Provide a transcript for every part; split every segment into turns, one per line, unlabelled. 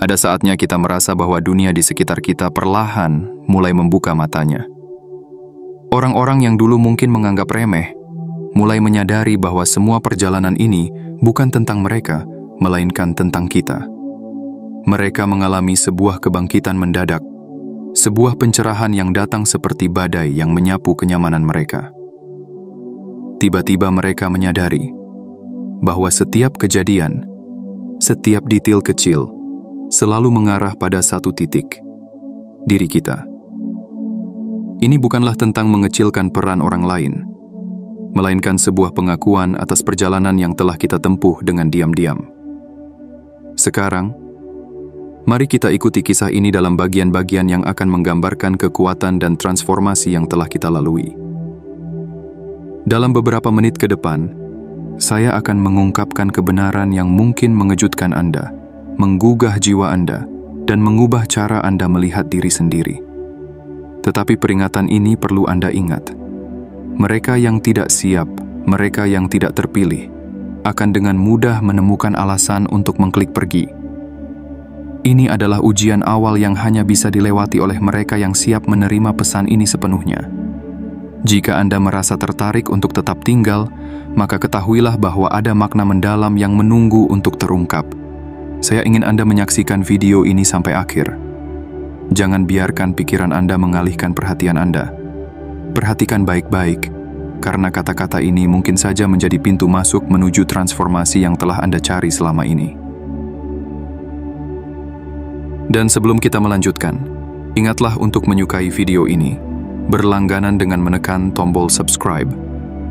Ada saatnya kita merasa bahwa dunia di sekitar kita perlahan mulai membuka matanya. Orang-orang yang dulu mungkin menganggap remeh, mulai menyadari bahwa semua perjalanan ini bukan tentang mereka, melainkan tentang kita. Mereka mengalami sebuah kebangkitan mendadak, sebuah pencerahan yang datang seperti badai yang menyapu kenyamanan mereka. Tiba-tiba mereka menyadari bahwa setiap kejadian, setiap detail kecil, selalu mengarah pada satu titik, diri kita. Ini bukanlah tentang mengecilkan peran orang lain, melainkan sebuah pengakuan atas perjalanan yang telah kita tempuh dengan diam-diam. Sekarang, mari kita ikuti kisah ini dalam bagian-bagian yang akan menggambarkan kekuatan dan transformasi yang telah kita lalui. Dalam beberapa menit ke depan, saya akan mengungkapkan kebenaran yang mungkin mengejutkan Anda, menggugah jiwa Anda, dan mengubah cara Anda melihat diri sendiri. Tetapi peringatan ini perlu Anda ingat. Mereka yang tidak siap, mereka yang tidak terpilih, akan dengan mudah menemukan alasan untuk mengklik pergi. Ini adalah ujian awal yang hanya bisa dilewati oleh mereka yang siap menerima pesan ini sepenuhnya. Jika Anda merasa tertarik untuk tetap tinggal, maka ketahuilah bahwa ada makna mendalam yang menunggu untuk terungkap. Saya ingin Anda menyaksikan video ini sampai akhir. Jangan biarkan pikiran Anda mengalihkan perhatian Anda. Perhatikan baik-baik, karena kata-kata ini mungkin saja menjadi pintu masuk menuju transformasi yang telah Anda cari selama ini. Dan sebelum kita melanjutkan, ingatlah untuk menyukai video ini, berlangganan dengan menekan tombol subscribe,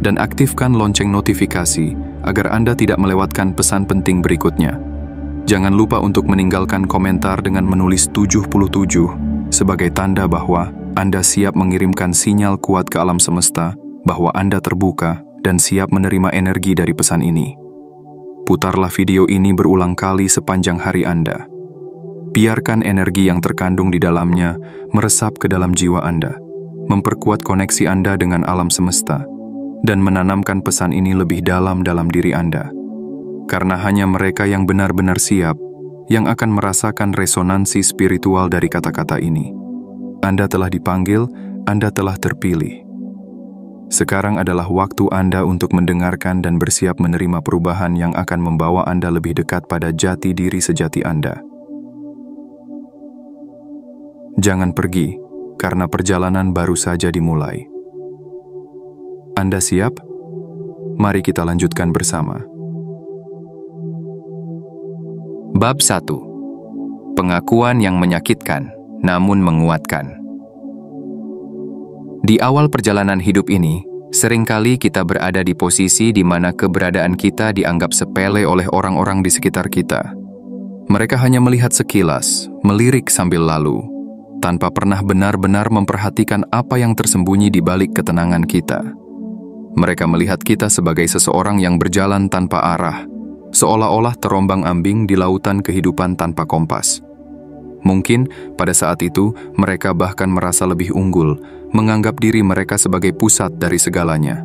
dan aktifkan lonceng notifikasi agar Anda tidak melewatkan pesan penting berikutnya. Jangan lupa untuk meninggalkan komentar dengan menulis 77 sebagai tanda bahwa Anda siap mengirimkan sinyal kuat ke alam semesta bahwa Anda terbuka dan siap menerima energi dari pesan ini. Putarlah video ini berulang kali sepanjang hari Anda. Biarkan energi yang terkandung di dalamnya meresap ke dalam jiwa Anda, memperkuat koneksi Anda dengan alam semesta, dan menanamkan pesan ini lebih dalam diri Anda. Karena hanya mereka yang benar-benar siap yang akan merasakan resonansi spiritual dari kata-kata ini. Anda telah dipanggil, Anda telah terpilih. Sekarang adalah waktu Anda untuk mendengarkan dan bersiap menerima perubahan yang akan membawa Anda lebih dekat pada jati diri sejati Anda. Jangan pergi, karena perjalanan baru saja dimulai. Anda siap? Mari kita lanjutkan bersama. Bab 1. Pengakuan yang menyakitkan, namun menguatkan. Di awal perjalanan hidup ini, seringkali kita berada di posisi di mana keberadaan kita dianggap sepele oleh orang-orang di sekitar kita. Mereka hanya melihat sekilas, melirik sambil lalu, tanpa pernah benar-benar memperhatikan apa yang tersembunyi di balik ketenangan kita. Mereka melihat kita sebagai seseorang yang berjalan tanpa arah, seolah-olah terombang-ambing di lautan kehidupan tanpa kompas. Mungkin pada saat itu mereka bahkan merasa lebih unggul, menganggap diri mereka sebagai pusat dari segalanya.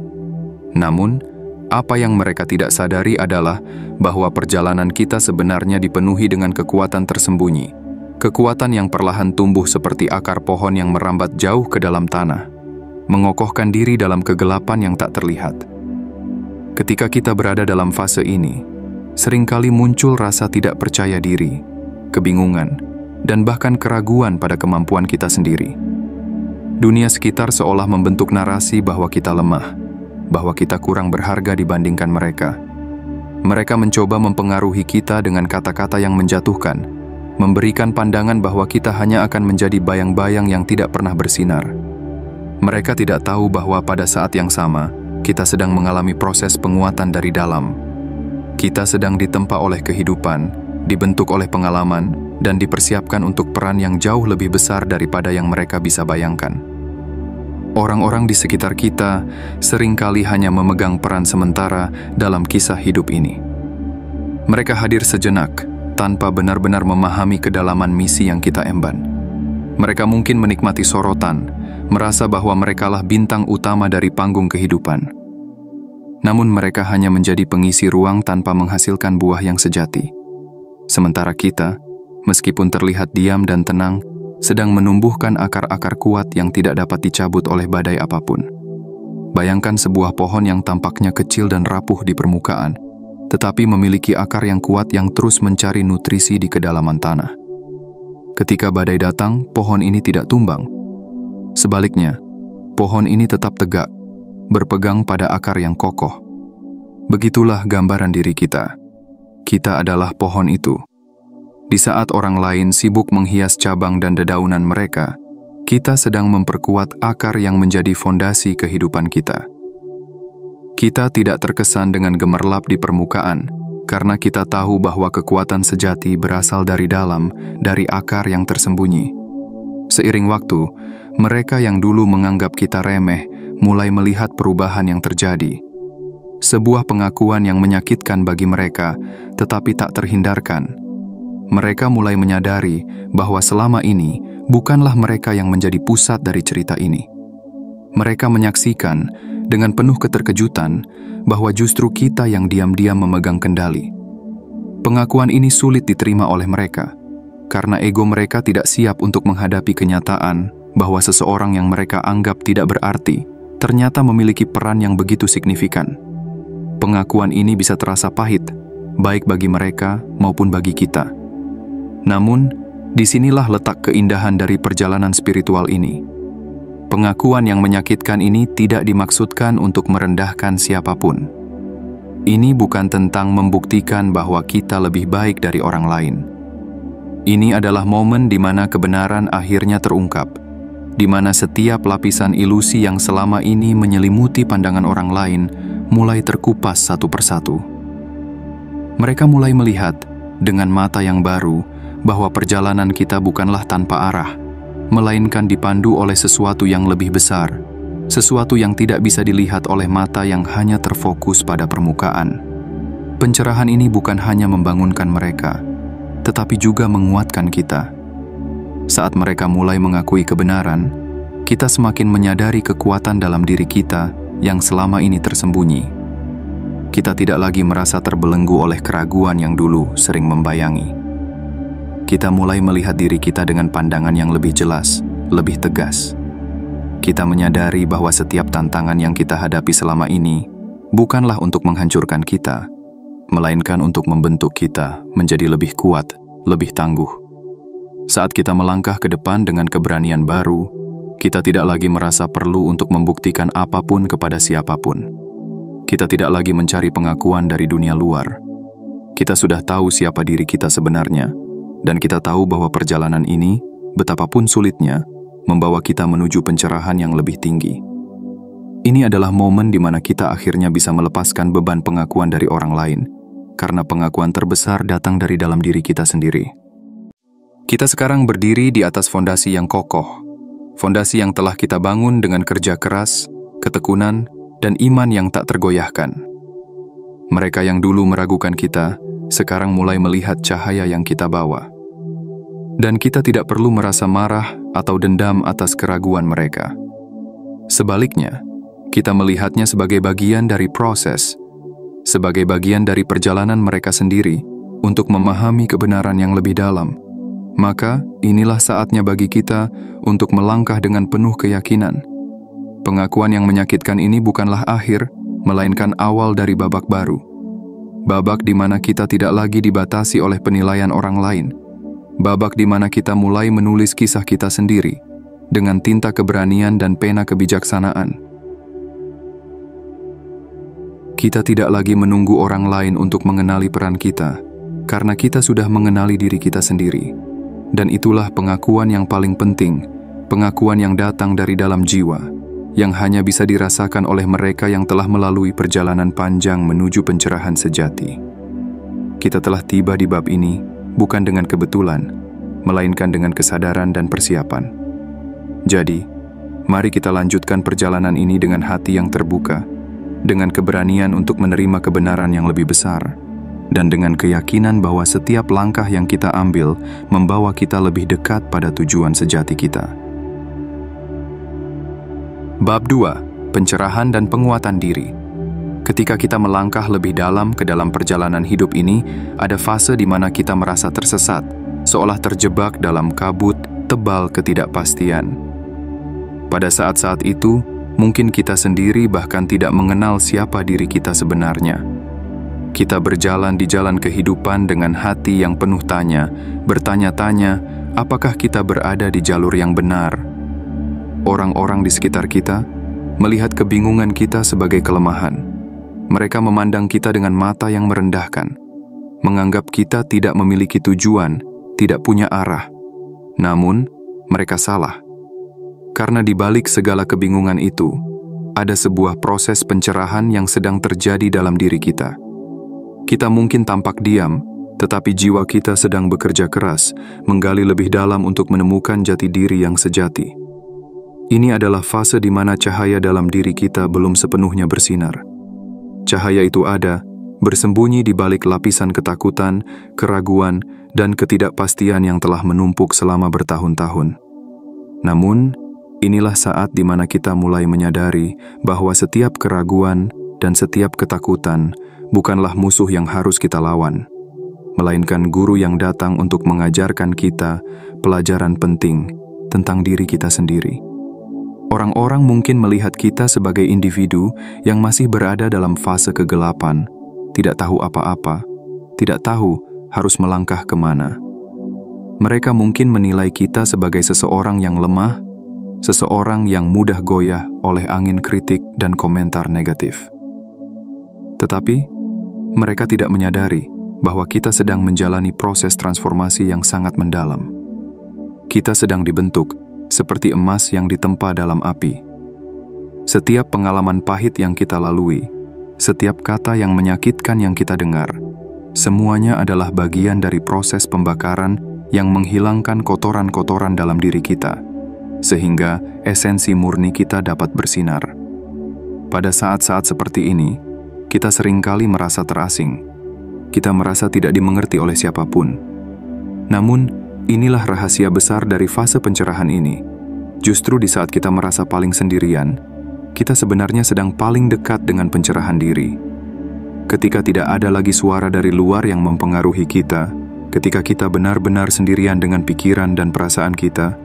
Namun, apa yang mereka tidak sadari adalah bahwa perjalanan kita sebenarnya dipenuhi dengan kekuatan tersembunyi, kekuatan yang perlahan tumbuh seperti akar pohon yang merambat jauh ke dalam tanah, mengokohkan diri dalam kegelapan yang tak terlihat. Ketika kita berada dalam fase ini, seringkali muncul rasa tidak percaya diri, kebingungan, dan bahkan keraguan pada kemampuan kita sendiri. Dunia sekitar seolah membentuk narasi bahwa kita lemah, bahwa kita kurang berharga dibandingkan mereka. Mereka mencoba mempengaruhi kita dengan kata-kata yang menjatuhkan, memberikan pandangan bahwa kita hanya akan menjadi bayang-bayang yang tidak pernah bersinar. Mereka tidak tahu bahwa pada saat yang sama, kita sedang mengalami proses penguatan dari dalam. Kita sedang ditempa oleh kehidupan, dibentuk oleh pengalaman, dan dipersiapkan untuk peran yang jauh lebih besar daripada yang mereka bisa bayangkan. Orang-orang di sekitar kita seringkali hanya memegang peran sementara dalam kisah hidup ini. Mereka hadir sejenak, tanpa benar-benar memahami kedalaman misi yang kita emban. Mereka mungkin menikmati sorotan, merasa bahwa merekalah bintang utama dari panggung kehidupan. Namun mereka hanya menjadi pengisi ruang tanpa menghasilkan buah yang sejati. Sementara kita, meskipun terlihat diam dan tenang, sedang menumbuhkan akar-akar kuat yang tidak dapat dicabut oleh badai apapun. Bayangkan sebuah pohon yang tampaknya kecil dan rapuh di permukaan, tetapi memiliki akar yang kuat yang terus mencari nutrisi di kedalaman tanah. Ketika badai datang, pohon ini tidak tumbang. Sebaliknya, pohon ini tetap tegak, berpegang pada akar yang kokoh. Begitulah gambaran diri kita. Kita adalah pohon itu. Di saat orang lain sibuk menghias cabang dan dedaunan mereka, kita sedang memperkuat akar yang menjadi fondasi kehidupan kita. Kita tidak terkesan dengan gemerlap di permukaan, karena kita tahu bahwa kekuatan sejati berasal dari dalam, dari akar yang tersembunyi. Seiring waktu, mereka yang dulu menganggap kita remeh, mulai melihat perubahan yang terjadi. Sebuah pengakuan yang menyakitkan bagi mereka, tetapi tak terhindarkan. Mereka mulai menyadari bahwa selama ini bukanlah mereka yang menjadi pusat dari cerita ini. Mereka menyaksikan dengan penuh keterkejutan bahwa justru kita yang diam-diam memegang kendali. Pengakuan ini sulit diterima oleh mereka, karena ego mereka tidak siap untuk menghadapi kenyataan bahwa seseorang yang mereka anggap tidak berarti ternyata memiliki peran yang begitu signifikan. Pengakuan ini bisa terasa pahit, baik bagi mereka maupun bagi kita. Namun, disinilah letak keindahan dari perjalanan spiritual ini. Pengakuan yang menyakitkan ini tidak dimaksudkan untuk merendahkan siapapun. Ini bukan tentang membuktikan bahwa kita lebih baik dari orang lain. Ini adalah momen di mana kebenaran akhirnya terungkap, di mana setiap lapisan ilusi yang selama ini menyelimuti pandangan orang lain mulai terkupas satu persatu. Mereka mulai melihat dengan mata yang baru bahwa perjalanan kita bukanlah tanpa arah, melainkan dipandu oleh sesuatu yang lebih besar, sesuatu yang tidak bisa dilihat oleh mata yang hanya terfokus pada permukaan. Pencerahan ini bukan hanya membangunkan mereka, tetapi juga menguatkan kita. Saat mereka mulai mengakui kebenaran, kita semakin menyadari kekuatan dalam diri kita yang selama ini tersembunyi. Kita tidak lagi merasa terbelenggu oleh keraguan yang dulu sering membayangi. Kita mulai melihat diri kita dengan pandangan yang lebih jelas, lebih tegas. Kita menyadari bahwa setiap tantangan yang kita hadapi selama ini bukanlah untuk menghancurkan kita, melainkan untuk membentuk kita menjadi lebih kuat, lebih tangguh. Saat kita melangkah ke depan dengan keberanian baru, kita tidak lagi merasa perlu untuk membuktikan apapun kepada siapapun. Kita tidak lagi mencari pengakuan dari dunia luar. Kita sudah tahu siapa diri kita sebenarnya, dan kita tahu bahwa perjalanan ini, betapapun sulitnya, membawa kita menuju pencerahan yang lebih tinggi. Ini adalah momen di mana kita akhirnya bisa melepaskan beban pengakuan dari orang lain, karena pengakuan terbesar datang dari dalam diri kita sendiri. Kita sekarang berdiri di atas fondasi yang kokoh, fondasi yang telah kita bangun dengan kerja keras, ketekunan, dan iman yang tak tergoyahkan. Mereka yang dulu meragukan kita, sekarang mulai melihat cahaya yang kita bawa. Dan kita tidak perlu merasa marah atau dendam atas keraguan mereka. Sebaliknya, kita melihatnya sebagai bagian dari proses, sebagai bagian dari perjalanan mereka sendiri untuk memahami kebenaran yang lebih dalam. Maka, inilah saatnya bagi kita untuk melangkah dengan penuh keyakinan. Pengakuan yang menyakitkan ini bukanlah akhir, melainkan awal dari babak baru. Babak di mana kita tidak lagi dibatasi oleh penilaian orang lain. Babak di mana kita mulai menulis kisah kita sendiri, dengan tinta keberanian dan pena kebijaksanaan. Kita tidak lagi menunggu orang lain untuk mengenali peran kita, karena kita sudah mengenali diri kita sendiri. Dan itulah pengakuan yang paling penting, pengakuan yang datang dari dalam jiwa, yang hanya bisa dirasakan oleh mereka yang telah melalui perjalanan panjang menuju pencerahan sejati. Kita telah tiba di bab ini bukan dengan kebetulan, melainkan dengan kesadaran dan persiapan. Jadi, mari kita lanjutkan perjalanan ini dengan hati yang terbuka, dengan keberanian untuk menerima kebenaran yang lebih besar, dan dengan keyakinan bahwa setiap langkah yang kita ambil membawa kita lebih dekat pada tujuan sejati kita. Bab 2. Pencerahan dan penguatan diri. Ketika kita melangkah lebih dalam ke dalam perjalanan hidup ini, ada fase di mana kita merasa tersesat, seolah terjebak dalam kabut tebal ketidakpastian. Pada saat-saat itu, mungkin kita sendiri bahkan tidak mengenal siapa diri kita sebenarnya. Kita berjalan di jalan kehidupan dengan hati yang penuh tanya, bertanya-tanya, apakah kita berada di jalur yang benar? Orang-orang di sekitar kita melihat kebingungan kita sebagai kelemahan. Mereka memandang kita dengan mata yang merendahkan, menganggap kita tidak memiliki tujuan, tidak punya arah. Namun, mereka salah. Karena di balik segala kebingungan itu, ada sebuah proses pencerahan yang sedang terjadi dalam diri kita. Kita mungkin tampak diam, tetapi jiwa kita sedang bekerja keras, menggali lebih dalam untuk menemukan jati diri yang sejati. Ini adalah fase di mana cahaya dalam diri kita belum sepenuhnya bersinar. Cahaya itu ada, bersembunyi di balik lapisan ketakutan, keraguan, dan ketidakpastian yang telah menumpuk selama bertahun-tahun. Namun, inilah saat di mana kita mulai menyadari bahwa setiap keraguan dan setiap ketakutan bukanlah musuh yang harus kita lawan, melainkan guru yang datang untuk mengajarkan kita pelajaran penting tentang diri kita sendiri. Orang-orang mungkin melihat kita sebagai individu yang masih berada dalam fase kegelapan, tidak tahu apa-apa, tidak tahu harus melangkah kemana. Mereka mungkin menilai kita sebagai seseorang yang lemah, seseorang yang mudah goyah oleh angin kritik dan komentar negatif. Tetapi, mereka tidak menyadari bahwa kita sedang menjalani proses transformasi yang sangat mendalam. Kita sedang dibentuk seperti emas yang ditempa dalam api. Setiap pengalaman pahit yang kita lalui, setiap kata yang menyakitkan yang kita dengar, semuanya adalah bagian dari proses pembakaran yang menghilangkan kotoran-kotoran dalam diri kita, sehingga esensi murni kita dapat bersinar. Pada saat-saat seperti ini, kita seringkali merasa terasing. Kita merasa tidak dimengerti oleh siapapun. Namun, inilah rahasia besar dari fase pencerahan ini. Justru di saat kita merasa paling sendirian, kita sebenarnya sedang paling dekat dengan pencerahan diri. Ketika tidak ada lagi suara dari luar yang mempengaruhi kita, ketika kita benar-benar sendirian dengan pikiran dan perasaan kita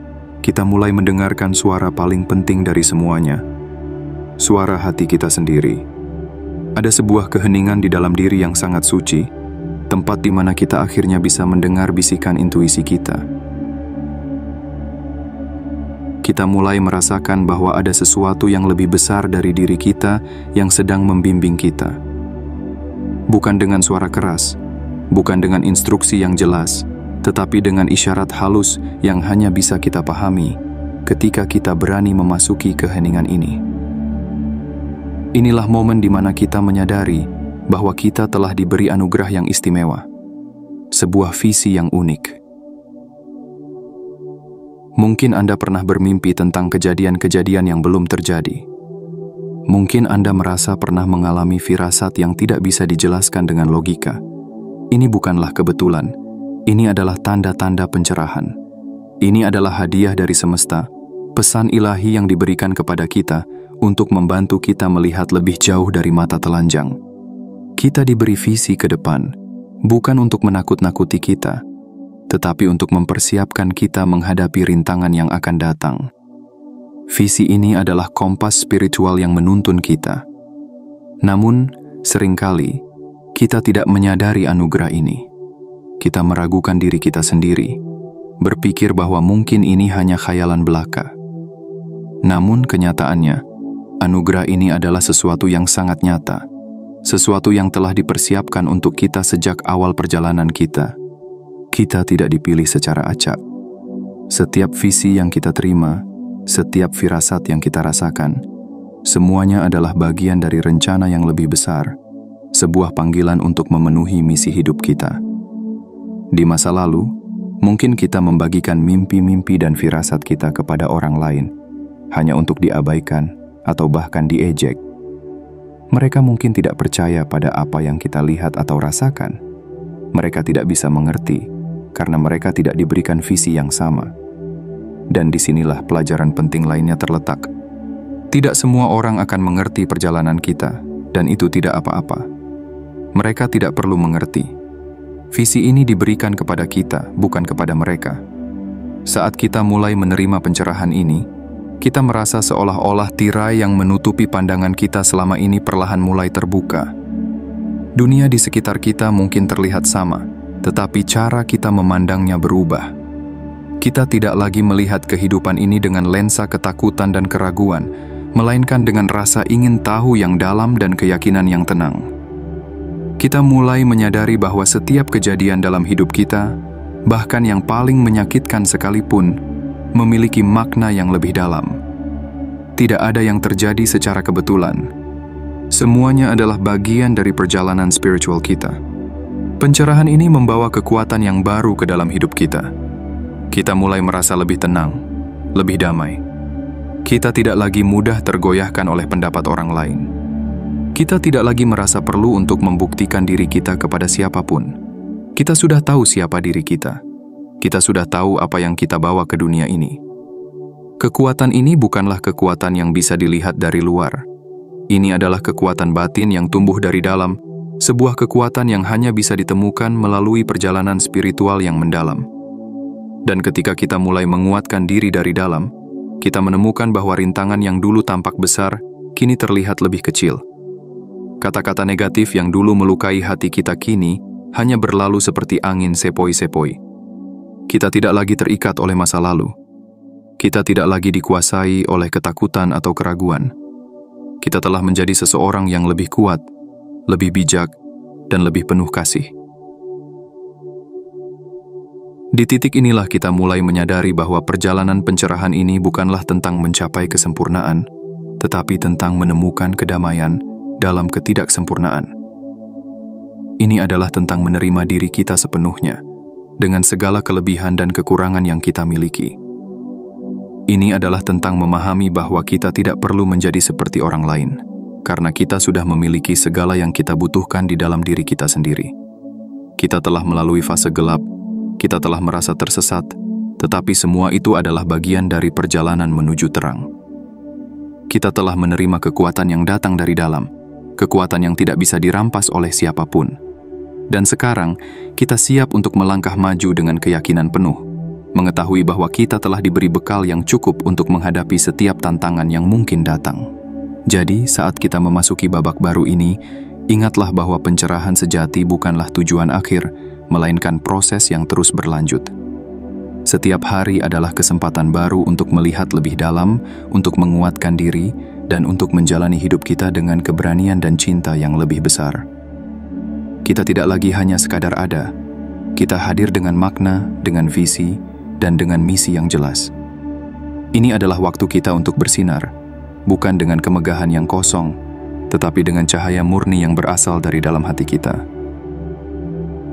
mulai mendengarkan suara paling penting dari semuanya. Suara hati kita sendiri. Ada sebuah keheningan di dalam diri yang sangat suci, tempat di mana kita akhirnya bisa mendengar bisikan intuisi kita. Kita mulai merasakan bahwa ada sesuatu yang lebih besar dari diri kita yang sedang membimbing kita. Bukan dengan suara keras, bukan dengan instruksi yang jelas, tetapi dengan isyarat halus yang hanya bisa kita pahami ketika kita berani memasuki keheningan ini. Inilah momen di mana kita menyadari bahwa kita telah diberi anugerah yang istimewa, sebuah visi yang unik. Mungkin Anda pernah bermimpi tentang kejadian-kejadian yang belum terjadi. Mungkin Anda merasa pernah mengalami firasat yang tidak bisa dijelaskan dengan logika. Ini bukanlah kebetulan, ini adalah tanda-tanda pencerahan. Ini adalah hadiah dari semesta, pesan ilahi yang diberikan kepada kita untuk membantu kita melihat lebih jauh dari mata telanjang. Kita diberi visi ke depan, bukan untuk menakut-nakuti kita, tetapi untuk mempersiapkan kita menghadapi rintangan yang akan datang. Visi ini adalah kompas spiritual yang menuntun kita. Namun, seringkali, kita tidak menyadari anugerah ini. Kita meragukan diri kita sendiri, berpikir bahwa mungkin ini hanya khayalan belaka. Namun, kenyataannya, anugerah ini adalah sesuatu yang sangat nyata, sesuatu yang telah dipersiapkan untuk kita sejak awal perjalanan kita. Kita tidak dipilih secara acak. Setiap visi yang kita terima, setiap firasat yang kita rasakan, semuanya adalah bagian dari rencana yang lebih besar, sebuah panggilan untuk memenuhi misi hidup kita. Di masa lalu, mungkin kita membagikan mimpi-mimpi dan firasat kita kepada orang lain, hanya untuk diabaikan atau bahkan diejek. Mereka mungkin tidak percaya pada apa yang kita lihat atau rasakan. Mereka tidak bisa mengerti karena mereka tidak diberikan visi yang sama. Dan disinilah pelajaran penting lainnya terletak. Tidak semua orang akan mengerti perjalanan kita, dan itu tidak apa-apa. Mereka tidak perlu mengerti. Visi ini diberikan kepada kita, bukan kepada mereka. Saat kita mulai menerima pencerahan ini, kita merasa seolah-olah tirai yang menutupi pandangan kita selama ini perlahan mulai terbuka. Dunia di sekitar kita mungkin terlihat sama, tetapi cara kita memandangnya berubah. Kita tidak lagi melihat kehidupan ini dengan lensa ketakutan dan keraguan, melainkan dengan rasa ingin tahu yang dalam dan keyakinan yang tenang. Kita mulai menyadari bahwa setiap kejadian dalam hidup kita, bahkan yang paling menyakitkan sekalipun, memiliki makna yang lebih dalam. Tidak ada yang terjadi secara kebetulan. Semuanya adalah bagian dari perjalanan spiritual kita. Pencerahan ini membawa kekuatan yang baru ke dalam hidup kita. Kita mulai merasa lebih tenang, lebih damai. Kita tidak lagi mudah tergoyahkan oleh pendapat orang lain. Kita tidak lagi merasa perlu untuk membuktikan diri kita kepada siapapun. Kita sudah tahu siapa diri kita. Kita sudah tahu apa yang kita bawa ke dunia ini. Kekuatan ini bukanlah kekuatan yang bisa dilihat dari luar. Ini adalah kekuatan batin yang tumbuh dari dalam, sebuah kekuatan yang hanya bisa ditemukan melalui perjalanan spiritual yang mendalam. Dan ketika kita mulai menguatkan diri dari dalam, kita menemukan bahwa rintangan yang dulu tampak besar, kini terlihat lebih kecil. Kata-kata negatif yang dulu melukai hati kita kini hanya berlalu seperti angin sepoi-sepoi. Kita tidak lagi terikat oleh masa lalu. Kita tidak lagi dikuasai oleh ketakutan atau keraguan. Kita telah menjadi seseorang yang lebih kuat, lebih bijak, dan lebih penuh kasih. Di titik inilah kita mulai menyadari bahwa perjalanan pencerahan ini bukanlah tentang mencapai kesempurnaan, tetapi tentang menemukan kedamaian dalam ketidaksempurnaan. Ini adalah tentang menerima diri kita sepenuhnya, dengan segala kelebihan dan kekurangan yang kita miliki. Ini adalah tentang memahami bahwa kita tidak perlu menjadi seperti orang lain, karena kita sudah memiliki segala yang kita butuhkan di dalam diri kita sendiri. Kita telah melalui fase gelap, kita telah merasa tersesat, tetapi semua itu adalah bagian dari perjalanan menuju terang. Kita telah menerima kekuatan yang datang dari dalam, kekuatan yang tidak bisa dirampas oleh siapapun. Dan sekarang, kita siap untuk melangkah maju dengan keyakinan penuh, mengetahui bahwa kita telah diberi bekal yang cukup untuk menghadapi setiap tantangan yang mungkin datang. Jadi, saat kita memasuki babak baru ini, ingatlah bahwa pencerahan sejati bukanlah tujuan akhir, melainkan proses yang terus berlanjut. Setiap hari adalah kesempatan baru untuk melihat lebih dalam, untuk menguatkan diri, dan untuk menjalani hidup kita dengan keberanian dan cinta yang lebih besar. Kita tidak lagi hanya sekadar ada. Kita hadir dengan makna, dengan visi, dan dengan misi yang jelas. Ini adalah waktu kita untuk bersinar, bukan dengan kemegahan yang kosong, tetapi dengan cahaya murni yang berasal dari dalam hati kita.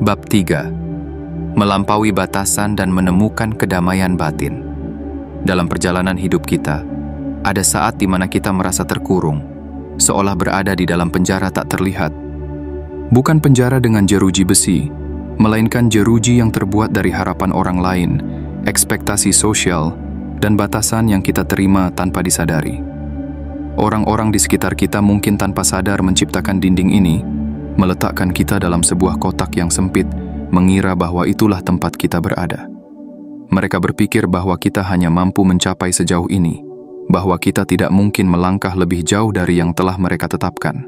Bab 3. Melampaui batasan dan menemukan kedamaian batin. Dalam perjalanan hidup kita, ada saat di mana kita merasa terkurung, seolah berada di dalam penjara tak terlihat. Bukan penjara dengan jeruji besi, melainkan jeruji yang terbuat dari harapan orang lain, ekspektasi sosial, dan batasan yang kita terima tanpa disadari. Orang-orang di sekitar kita mungkin tanpa sadar menciptakan dinding ini, meletakkan kita dalam sebuah kotak yang sempit, mengira bahwa itulah tempat kita berada. Mereka berpikir bahwa kita hanya mampu mencapai sejauh ini, bahwa kita tidak mungkin melangkah lebih jauh dari yang telah mereka tetapkan.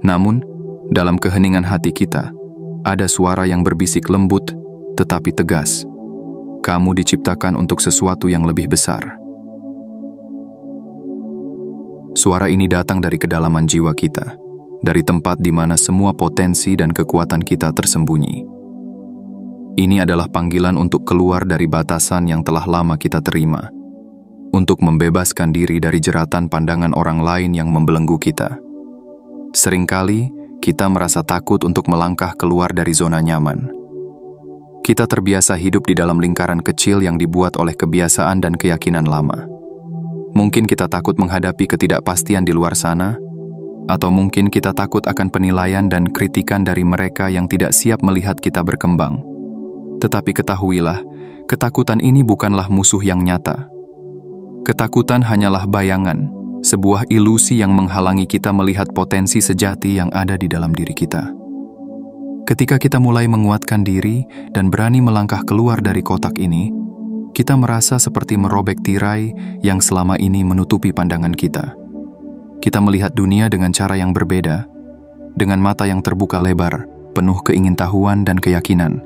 Namun, dalam keheningan hati kita, ada suara yang berbisik lembut, tetapi tegas. Kamu diciptakan untuk sesuatu yang lebih besar. Suara ini datang dari kedalaman jiwa kita, dari tempat di mana semua potensi dan kekuatan kita tersembunyi. Ini adalah panggilan untuk keluar dari batasan yang telah lama kita terima, untuk membebaskan diri dari jeratan pandangan orang lain yang membelenggu kita. Seringkali, kita merasa takut untuk melangkah keluar dari zona nyaman. Kita terbiasa hidup di dalam lingkaran kecil yang dibuat oleh kebiasaan dan keyakinan lama. Mungkin kita takut menghadapi ketidakpastian di luar sana, atau mungkin kita takut akan penilaian dan kritikan dari mereka yang tidak siap melihat kita berkembang. Tetapi ketahuilah, ketakutan ini bukanlah musuh yang nyata. Ketakutan hanyalah bayangan, sebuah ilusi yang menghalangi kita melihat potensi sejati yang ada di dalam diri kita. Ketika kita mulai menguatkan diri dan berani melangkah keluar dari kotak ini, kita merasa seperti merobek tirai yang selama ini menutupi pandangan kita. Kita melihat dunia dengan cara yang berbeda, dengan mata yang terbuka lebar, penuh keingintahuan dan keyakinan.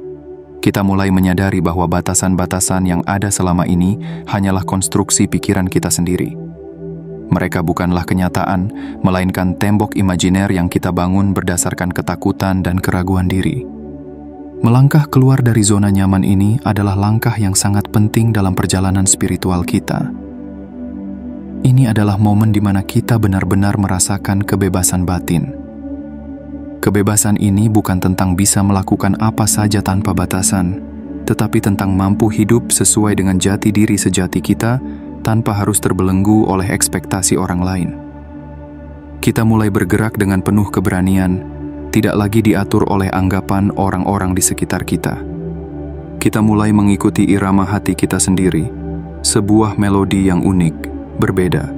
Kita mulai menyadari bahwa batasan-batasan yang ada selama ini hanyalah konstruksi pikiran kita sendiri. Mereka bukanlah kenyataan, melainkan tembok imajiner yang kita bangun berdasarkan ketakutan dan keraguan diri. Melangkah keluar dari zona nyaman ini adalah langkah yang sangat penting dalam perjalanan spiritual kita. Ini adalah momen di mana kita benar-benar merasakan kebebasan batin. Kebebasan ini bukan tentang bisa melakukan apa saja tanpa batasan, tetapi tentang mampu hidup sesuai dengan jati diri sejati kita tanpa harus terbelenggu oleh ekspektasi orang lain. Kita mulai bergerak dengan penuh keberanian, tidak lagi diatur oleh anggapan orang-orang di sekitar kita. Kita mulai mengikuti irama hati kita sendiri, sebuah melodi yang unik, berbeda,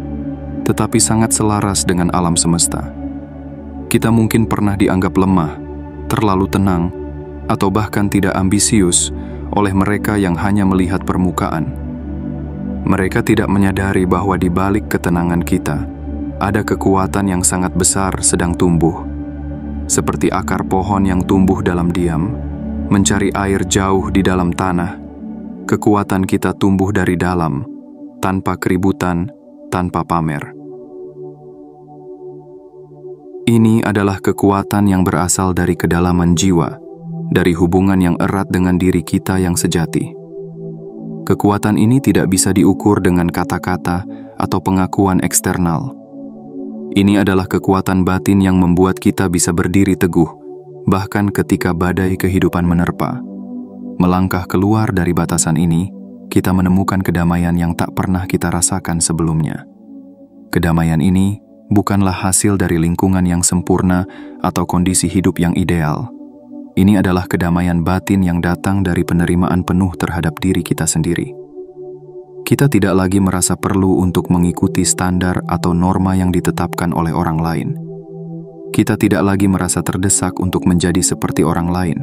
tetapi sangat selaras dengan alam semesta. Kita mungkin pernah dianggap lemah, terlalu tenang, atau bahkan tidak ambisius oleh mereka yang hanya melihat permukaan. Mereka tidak menyadari bahwa di balik ketenangan kita, ada kekuatan yang sangat besar sedang tumbuh. Seperti akar pohon yang tumbuh dalam diam, mencari air jauh di dalam tanah. Kekuatan kita tumbuh dari dalam, tanpa keributan, tanpa pamer. Ini adalah kekuatan yang berasal dari kedalaman jiwa, dari hubungan yang erat dengan diri kita yang sejati. Kekuatan ini tidak bisa diukur dengan kata-kata atau pengakuan eksternal. Ini adalah kekuatan batin yang membuat kita bisa berdiri teguh, bahkan ketika badai kehidupan menerpa. Melangkah keluar dari batasan ini, kita menemukan kedamaian yang tak pernah kita rasakan sebelumnya. Kedamaian ini bukanlah hasil dari lingkungan yang sempurna atau kondisi hidup yang ideal. Ini adalah kedamaian batin yang datang dari penerimaan penuh terhadap diri kita sendiri. Kita tidak lagi merasa perlu untuk mengikuti standar atau norma yang ditetapkan oleh orang lain. Kita tidak lagi merasa terdesak untuk menjadi seperti orang lain,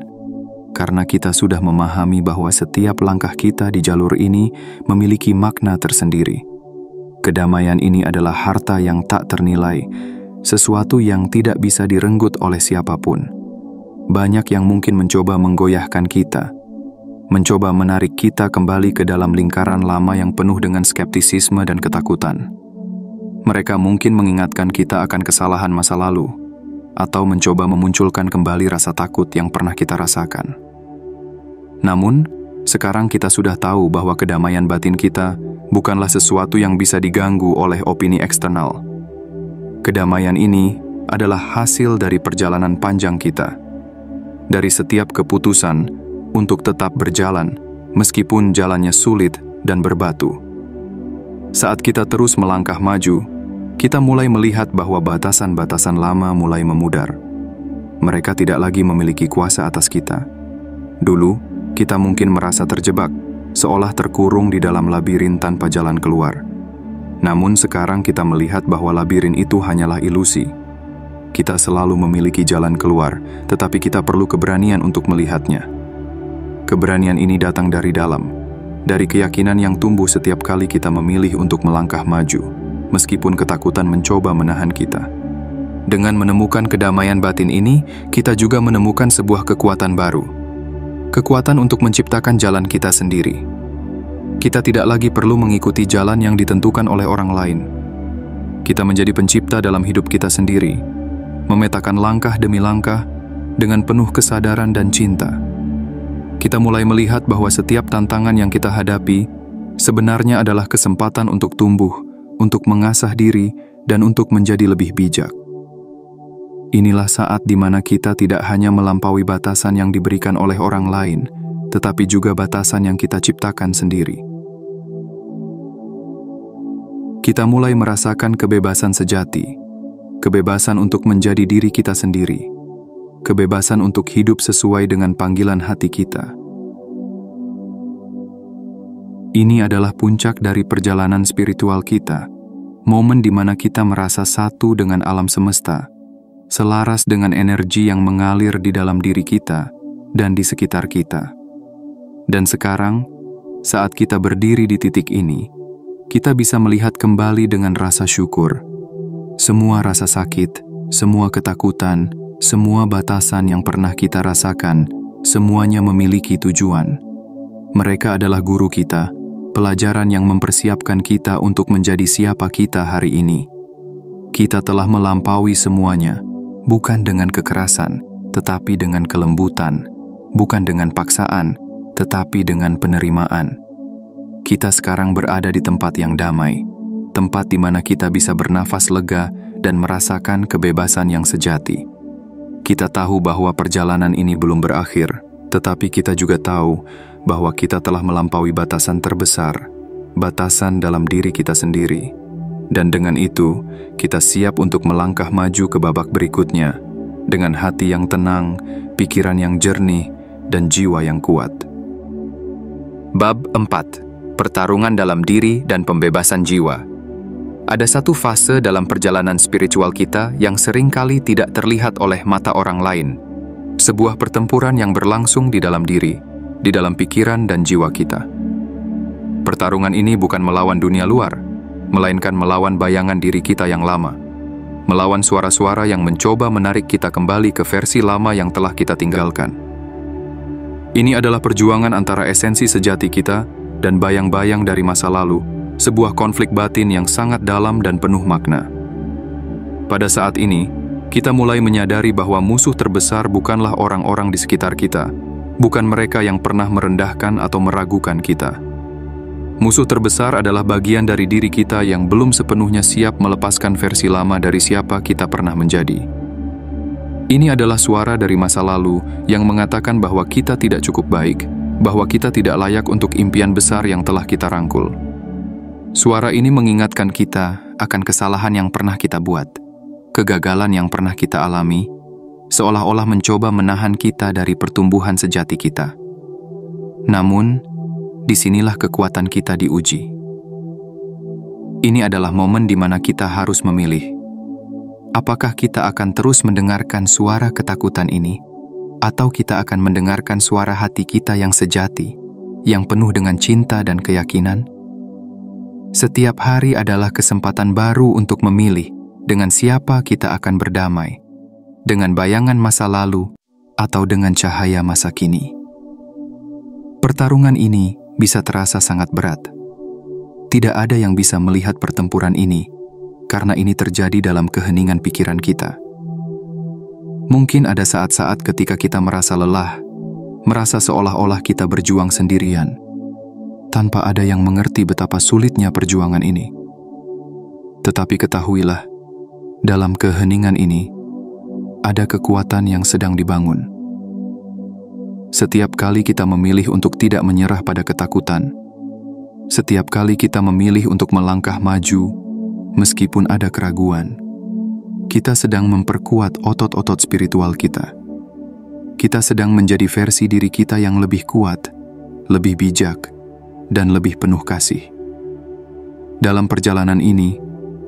karena kita sudah memahami bahwa setiap langkah kita di jalur ini memiliki makna tersendiri. Kedamaian ini adalah harta yang tak ternilai, sesuatu yang tidak bisa direnggut oleh siapapun. Banyak yang mungkin mencoba menggoyahkan kita, mencoba menarik kita kembali ke dalam lingkaran lama yang penuh dengan skeptisisme dan ketakutan. Mereka mungkin mengingatkan kita akan kesalahan masa lalu, atau mencoba memunculkan kembali rasa takut yang pernah kita rasakan. Namun, sekarang kita sudah tahu bahwa kedamaian batin kita bukanlah sesuatu yang bisa diganggu oleh opini eksternal. Kedamaian ini adalah hasil dari perjalanan panjang kita, dari setiap keputusan untuk tetap berjalan, meskipun jalannya sulit dan berbatu. Saat kita terus melangkah maju, kita mulai melihat bahwa batasan-batasan lama mulai memudar. Mereka tidak lagi memiliki kuasa atas kita. Dulu, kita mungkin merasa terjebak, seolah terkurung di dalam labirin tanpa jalan keluar. Namun sekarang kita melihat bahwa labirin itu hanyalah ilusi. Kita selalu memiliki jalan keluar, tetapi kita perlu keberanian untuk melihatnya. Keberanian ini datang dari dalam, dari keyakinan yang tumbuh setiap kali kita memilih untuk melangkah maju, meskipun ketakutan mencoba menahan kita. Dengan menemukan kedamaian batin ini, kita juga menemukan sebuah kekuatan baru. Kekuatan untuk menciptakan jalan kita sendiri. Kita tidak lagi perlu mengikuti jalan yang ditentukan oleh orang lain. Kita menjadi pencipta dalam hidup kita sendiri, memetakan langkah demi langkah dengan penuh kesadaran dan cinta. Kita mulai melihat bahwa setiap tantangan yang kita hadapi sebenarnya adalah kesempatan untuk tumbuh, untuk mengasah diri, dan untuk menjadi lebih bijak. Inilah saat di mana kita tidak hanya melampaui batasan yang diberikan oleh orang lain, tetapi juga batasan yang kita ciptakan sendiri. Kita mulai merasakan kebebasan sejati, kebebasan untuk menjadi diri kita sendiri, kebebasan untuk hidup sesuai dengan panggilan hati kita. Ini adalah puncak dari perjalanan spiritual kita, momen di mana kita merasa satu dengan alam semesta, selaras dengan energi yang mengalir di dalam diri kita dan di sekitar kita. Dan sekarang, saat kita berdiri di titik ini, kita bisa melihat kembali dengan rasa syukur. Semua rasa sakit, semua ketakutan, semua batasan yang pernah kita rasakan, semuanya memiliki tujuan. Mereka adalah guru kita, pelajaran yang mempersiapkan kita untuk menjadi siapa kita hari ini. Kita telah melampaui semuanya, bukan dengan kekerasan, tetapi dengan kelembutan, bukan dengan paksaan, tetapi dengan penerimaan. Kita sekarang berada di tempat yang damai, tempat di mana kita bisa bernafas lega dan merasakan kebebasan yang sejati. Kita tahu bahwa perjalanan ini belum berakhir, tetapi kita juga tahu bahwa kita telah melampaui batasan terbesar, batasan dalam diri kita sendiri. Dan dengan itu, kita siap untuk melangkah maju ke babak berikutnya, dengan hati yang tenang, pikiran yang jernih, dan jiwa yang kuat. Bab 4. Pertarungan dalam diri dan pembebasan jiwa. Ada satu fase dalam perjalanan spiritual kita yang seringkali tidak terlihat oleh mata orang lain. Sebuah pertempuran yang berlangsung di dalam diri, di dalam pikiran dan jiwa kita. Pertarungan ini bukan melawan dunia luar, melainkan melawan bayangan diri kita yang lama. Melawan suara-suara yang mencoba menarik kita kembali ke versi lama yang telah kita tinggalkan. Ini adalah perjuangan antara esensi sejati kita dan bayang-bayang dari masa lalu, sebuah konflik batin yang sangat dalam dan penuh makna. Pada saat ini, kita mulai menyadari bahwa musuh terbesar bukanlah orang-orang di sekitar kita, bukan mereka yang pernah merendahkan atau meragukan kita. Musuh terbesar adalah bagian dari diri kita yang belum sepenuhnya siap melepaskan versi lama dari siapa kita pernah menjadi. Ini adalah suara dari masa lalu yang mengatakan bahwa kita tidak cukup baik, bahwa kita tidak layak untuk impian besar yang telah kita rangkul. Suara ini mengingatkan kita akan kesalahan yang pernah kita buat, kegagalan yang pernah kita alami, seolah-olah mencoba menahan kita dari pertumbuhan sejati kita. Namun, disinilah kekuatan kita diuji. Ini adalah momen di mana kita harus memilih. Apakah kita akan terus mendengarkan suara ketakutan ini, atau kita akan mendengarkan suara hati kita yang sejati, yang penuh dengan cinta dan keyakinan? Setiap hari adalah kesempatan baru untuk memilih dengan siapa kita akan berdamai, dengan bayangan masa lalu atau dengan cahaya masa kini. Pertarungan ini bisa terasa sangat berat. Tidak ada yang bisa melihat pertempuran ini, karena ini terjadi dalam keheningan pikiran kita. Mungkin ada saat-saat ketika kita merasa lelah, merasa seolah-olah kita berjuang sendirian, tanpa ada yang mengerti betapa sulitnya perjuangan ini. Tetapi ketahuilah, dalam keheningan ini, ada kekuatan yang sedang dibangun. Setiap kali kita memilih untuk tidak menyerah pada ketakutan, setiap kali kita memilih untuk melangkah maju, meskipun ada keraguan, kita sedang memperkuat otot-otot spiritual kita. Kita sedang menjadi versi diri kita yang lebih kuat, lebih bijak, dan lebih penuh kasih. Dalam perjalanan ini,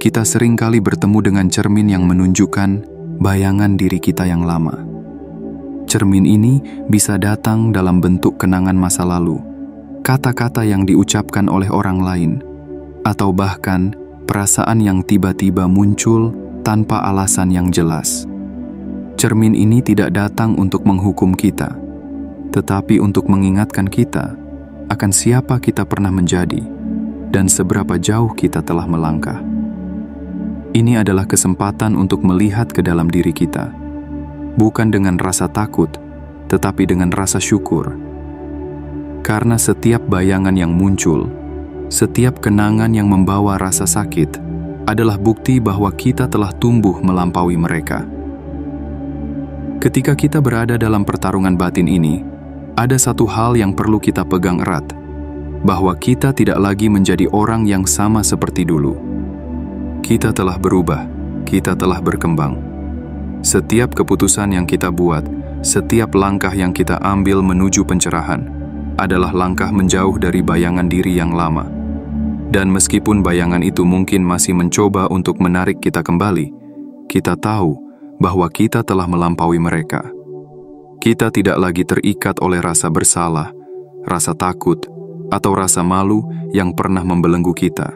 kita seringkali bertemu dengan cermin yang menunjukkan bayangan diri kita yang lama. Cermin ini bisa datang dalam bentuk kenangan masa lalu, kata-kata yang diucapkan oleh orang lain, atau bahkan perasaan yang tiba-tiba muncul tanpa alasan yang jelas. Cermin ini tidak datang untuk menghukum kita, tetapi untuk mengingatkan kita akan siapa kita pernah menjadi dan seberapa jauh kita telah melangkah. Ini adalah kesempatan untuk melihat ke dalam diri kita, bukan dengan rasa takut, tetapi dengan rasa syukur. Karena setiap bayangan yang muncul, setiap kenangan yang membawa rasa sakit, adalah bukti bahwa kita telah tumbuh melampaui mereka. Ketika kita berada dalam pertarungan batin ini, ada satu hal yang perlu kita pegang erat, bahwa kita tidak lagi menjadi orang yang sama seperti dulu. Kita telah berubah, kita telah berkembang. Setiap keputusan yang kita buat, setiap langkah yang kita ambil menuju pencerahan, adalah langkah menjauh dari bayangan diri yang lama. Dan meskipun bayangan itu mungkin masih mencoba untuk menarik kita kembali, kita tahu bahwa kita telah melampaui mereka. Kita tidak lagi terikat oleh rasa bersalah, rasa takut, atau rasa malu yang pernah membelenggu kita.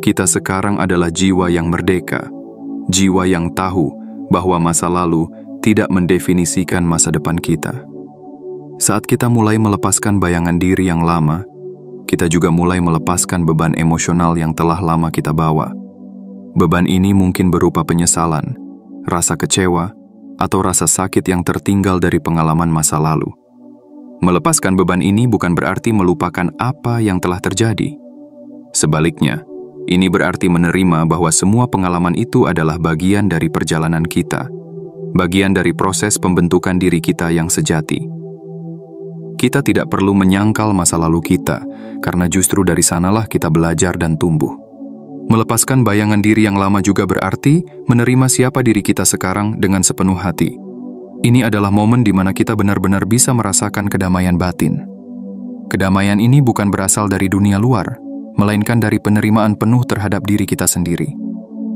Kita sekarang adalah jiwa yang merdeka, jiwa yang tahu bahwa masa lalu tidak mendefinisikan masa depan kita. Saat kita mulai melepaskan bayangan diri yang lama, kita juga mulai melepaskan beban emosional yang telah lama kita bawa. Beban ini mungkin berupa penyesalan, rasa kecewa, atau rasa sakit yang tertinggal dari pengalaman masa lalu. Melepaskan beban ini bukan berarti melupakan apa yang telah terjadi. Sebaliknya, ini berarti menerima bahwa semua pengalaman itu adalah bagian dari perjalanan kita, bagian dari proses pembentukan diri kita yang sejati. Kita tidak perlu menyangkal masa lalu kita, karena justru dari sanalah kita belajar dan tumbuh. Melepaskan bayangan diri yang lama juga berarti menerima siapa diri kita sekarang dengan sepenuh hati. Ini adalah momen di mana kita benar-benar bisa merasakan kedamaian batin. Kedamaian ini bukan berasal dari dunia luar, melainkan dari penerimaan penuh terhadap diri kita sendiri.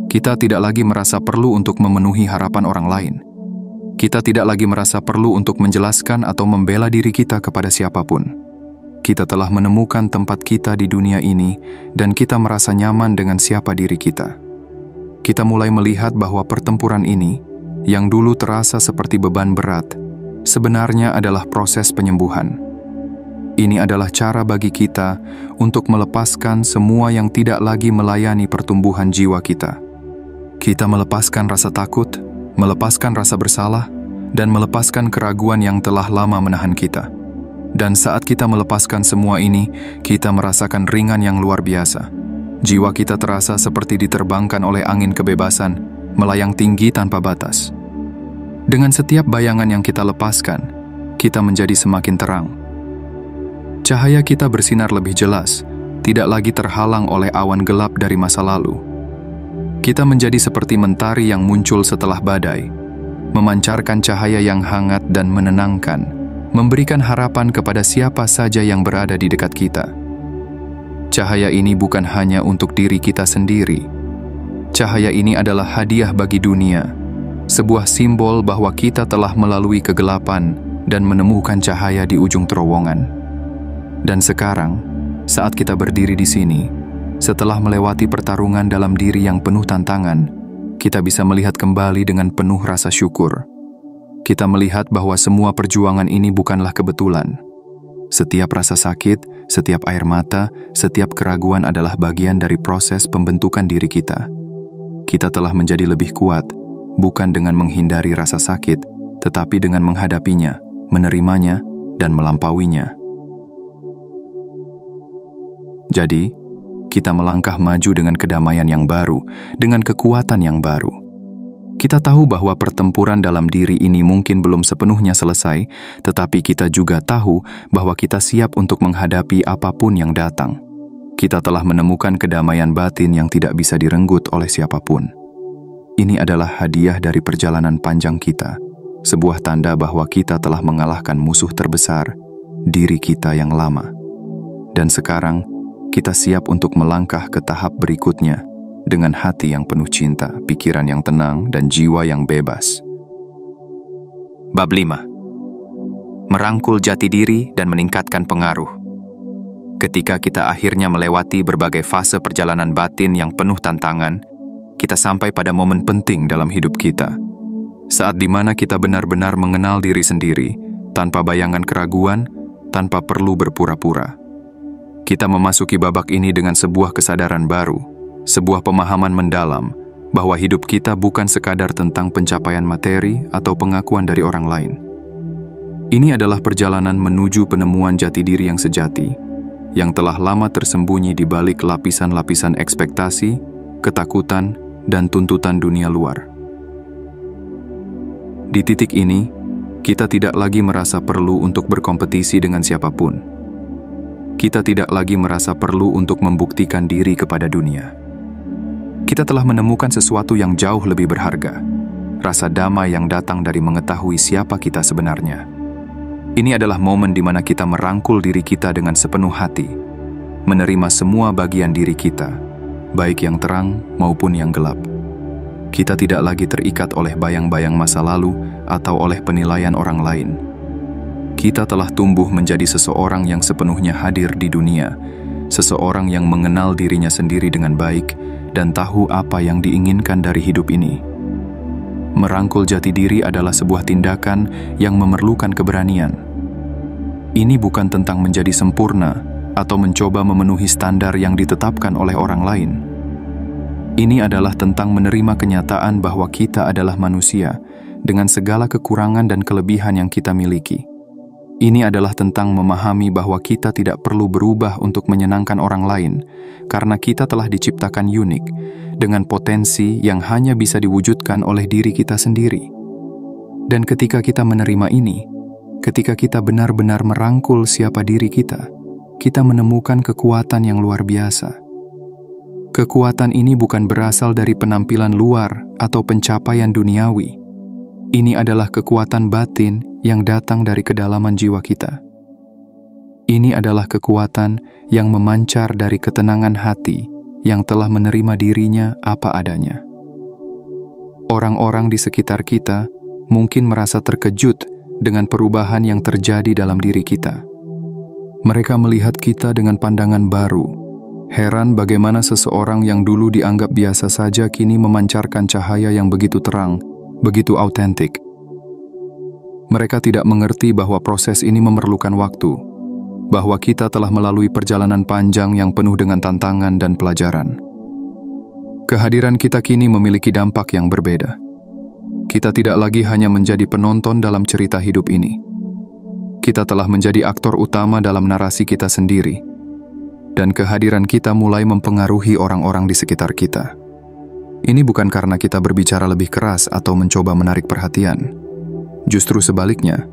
Kita tidak lagi merasa perlu untuk memenuhi harapan orang lain. Kita tidak lagi merasa perlu untuk menjelaskan atau membela diri kita kepada siapapun. Kita telah menemukan tempat kita di dunia ini dan kita merasa nyaman dengan siapa diri kita. Kita mulai melihat bahwa pertempuran ini, yang dulu terasa seperti beban berat, sebenarnya adalah proses penyembuhan. Ini adalah cara bagi kita untuk melepaskan semua yang tidak lagi melayani pertumbuhan jiwa kita. Kita melepaskan rasa takut, melepaskan rasa bersalah, dan melepaskan keraguan yang telah lama menahan kita. Dan saat kita melepaskan semua ini, kita merasakan ringan yang luar biasa. Jiwa kita terasa seperti diterbangkan oleh angin kebebasan, melayang tinggi tanpa batas. Dengan setiap bayangan yang kita lepaskan, kita menjadi semakin terang. Cahaya kita bersinar lebih jelas, tidak lagi terhalang oleh awan gelap dari masa lalu. Kita menjadi seperti mentari yang muncul setelah badai, memancarkan cahaya yang hangat dan menenangkan, memberikan harapan kepada siapa saja yang berada di dekat kita. Cahaya ini bukan hanya untuk diri kita sendiri. Cahaya ini adalah hadiah bagi dunia, sebuah simbol bahwa kita telah melalui kegelapan dan menemukan cahaya di ujung terowongan. Dan sekarang, saat kita berdiri di sini, setelah melewati pertarungan dalam diri yang penuh tantangan, kita bisa melihat kembali dengan penuh rasa syukur. Kita melihat bahwa semua perjuangan ini bukanlah kebetulan. Setiap rasa sakit, setiap air mata, setiap keraguan adalah bagian dari proses pembentukan diri kita. Kita telah menjadi lebih kuat, bukan dengan menghindari rasa sakit, tetapi dengan menghadapinya, menerimanya, dan melampauinya. Jadi, kita melangkah maju dengan kedamaian yang baru, dengan kekuatan yang baru. Kita tahu bahwa pertempuran dalam diri ini mungkin belum sepenuhnya selesai, tetapi kita juga tahu bahwa kita siap untuk menghadapi apapun yang datang. Kita telah menemukan kedamaian batin yang tidak bisa direnggut oleh siapapun. Ini adalah hadiah dari perjalanan panjang kita, sebuah tanda bahwa kita telah mengalahkan musuh terbesar, diri kita yang lama. Dan sekarang, kita siap untuk melangkah ke tahap berikutnya, dengan hati yang penuh cinta, pikiran yang tenang, dan jiwa yang bebas. Bab 5. Merangkul jati diri dan meningkatkan pengaruh. Ketika kita akhirnya melewati berbagai fase perjalanan batin yang penuh tantangan, kita sampai pada momen penting dalam hidup kita. Saat di mana kita benar-benar mengenal diri sendiri, tanpa bayangan keraguan, tanpa perlu berpura-pura. Kita memasuki babak ini dengan sebuah kesadaran baru, sebuah pemahaman mendalam bahwa hidup kita bukan sekadar tentang pencapaian materi atau pengakuan dari orang lain. Ini adalah perjalanan menuju penemuan jati diri yang sejati, yang telah lama tersembunyi di balik lapisan-lapisan ekspektasi, ketakutan, dan tuntutan dunia luar. Di titik ini, kita tidak lagi merasa perlu untuk berkompetisi dengan siapapun. Kita tidak lagi merasa perlu untuk membuktikan diri kepada dunia. Kita telah menemukan sesuatu yang jauh lebih berharga, rasa damai yang datang dari mengetahui siapa kita sebenarnya. Ini adalah momen di mana kita merangkul diri kita dengan sepenuh hati, menerima semua bagian diri kita, baik yang terang maupun yang gelap. Kita tidak lagi terikat oleh bayang-bayang masa lalu atau oleh penilaian orang lain. Kita telah tumbuh menjadi seseorang yang sepenuhnya hadir di dunia, seseorang yang mengenal dirinya sendiri dengan baik dan tahu apa yang diinginkan dari hidup ini. Merangkul jati diri adalah sebuah tindakan yang memerlukan keberanian. Ini bukan tentang menjadi sempurna atau mencoba memenuhi standar yang ditetapkan oleh orang lain. Ini adalah tentang menerima kenyataan bahwa kita adalah manusia dengan segala kekurangan dan kelebihan yang kita miliki. Ini adalah tentang memahami bahwa kita tidak perlu berubah untuk menyenangkan orang lain, karena kita telah diciptakan unik, dengan potensi yang hanya bisa diwujudkan oleh diri kita sendiri. Dan ketika kita menerima ini, ketika kita benar-benar merangkul siapa diri kita menemukan kekuatan yang luar biasa. Kekuatan ini bukan berasal dari penampilan luar atau pencapaian duniawi. Ini adalah kekuatan batin yang datang dari kedalaman jiwa kita. Ini adalah kekuatan yang memancar dari ketenangan hati yang telah menerima dirinya apa adanya. Orang-orang di sekitar kita mungkin merasa terkejut dengan perubahan yang terjadi dalam diri kita. Mereka melihat kita dengan pandangan baru, heran bagaimana seseorang yang dulu dianggap biasa saja kini memancarkan cahaya yang begitu terang, begitu autentik. Mereka tidak mengerti bahwa proses ini memerlukan waktu, bahwa kita telah melalui perjalanan panjang yang penuh dengan tantangan dan pelajaran. Kehadiran kita kini memiliki dampak yang berbeda. Kita tidak lagi hanya menjadi penonton dalam cerita hidup ini. Kita telah menjadi aktor utama dalam narasi kita sendiri, dan kehadiran kita mulai mempengaruhi orang-orang di sekitar kita. Ini bukan karena kita berbicara lebih keras atau mencoba menarik perhatian. Justru sebaliknya,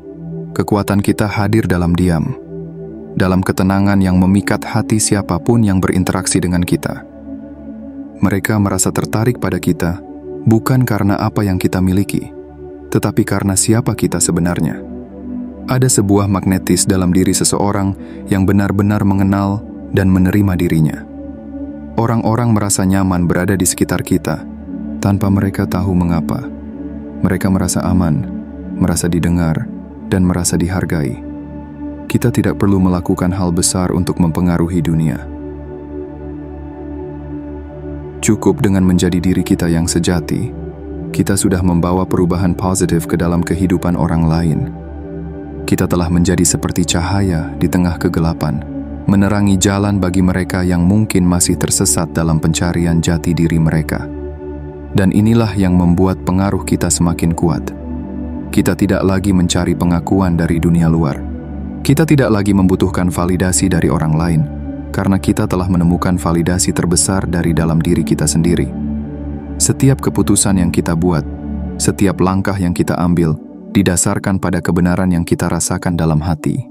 kekuatan kita hadir dalam diam, dalam ketenangan yang memikat hati siapapun yang berinteraksi dengan kita. Mereka merasa tertarik pada kita, bukan karena apa yang kita miliki, tetapi karena siapa kita sebenarnya. Ada sebuah magnetis dalam diri seseorang yang benar-benar mengenal dan menerima dirinya. Orang-orang merasa nyaman berada di sekitar kita, tanpa mereka tahu mengapa. Mereka merasa aman, merasa didengar, dan merasa dihargai. Kita tidak perlu melakukan hal besar untuk mempengaruhi dunia. Cukup dengan menjadi diri kita yang sejati, kita sudah membawa perubahan positif ke dalam kehidupan orang lain. Kita telah menjadi seperti cahaya di tengah kegelapan, menerangi jalan bagi mereka yang mungkin masih tersesat dalam pencarian jati diri mereka. Dan inilah yang membuat pengaruh kita semakin kuat. Kita tidak lagi mencari pengakuan dari dunia luar. Kita tidak lagi membutuhkan validasi dari orang lain, karena kita telah menemukan validasi terbesar dari dalam diri kita sendiri. Setiap keputusan yang kita buat, setiap langkah yang kita ambil, didasarkan pada kebenaran yang kita rasakan dalam hati.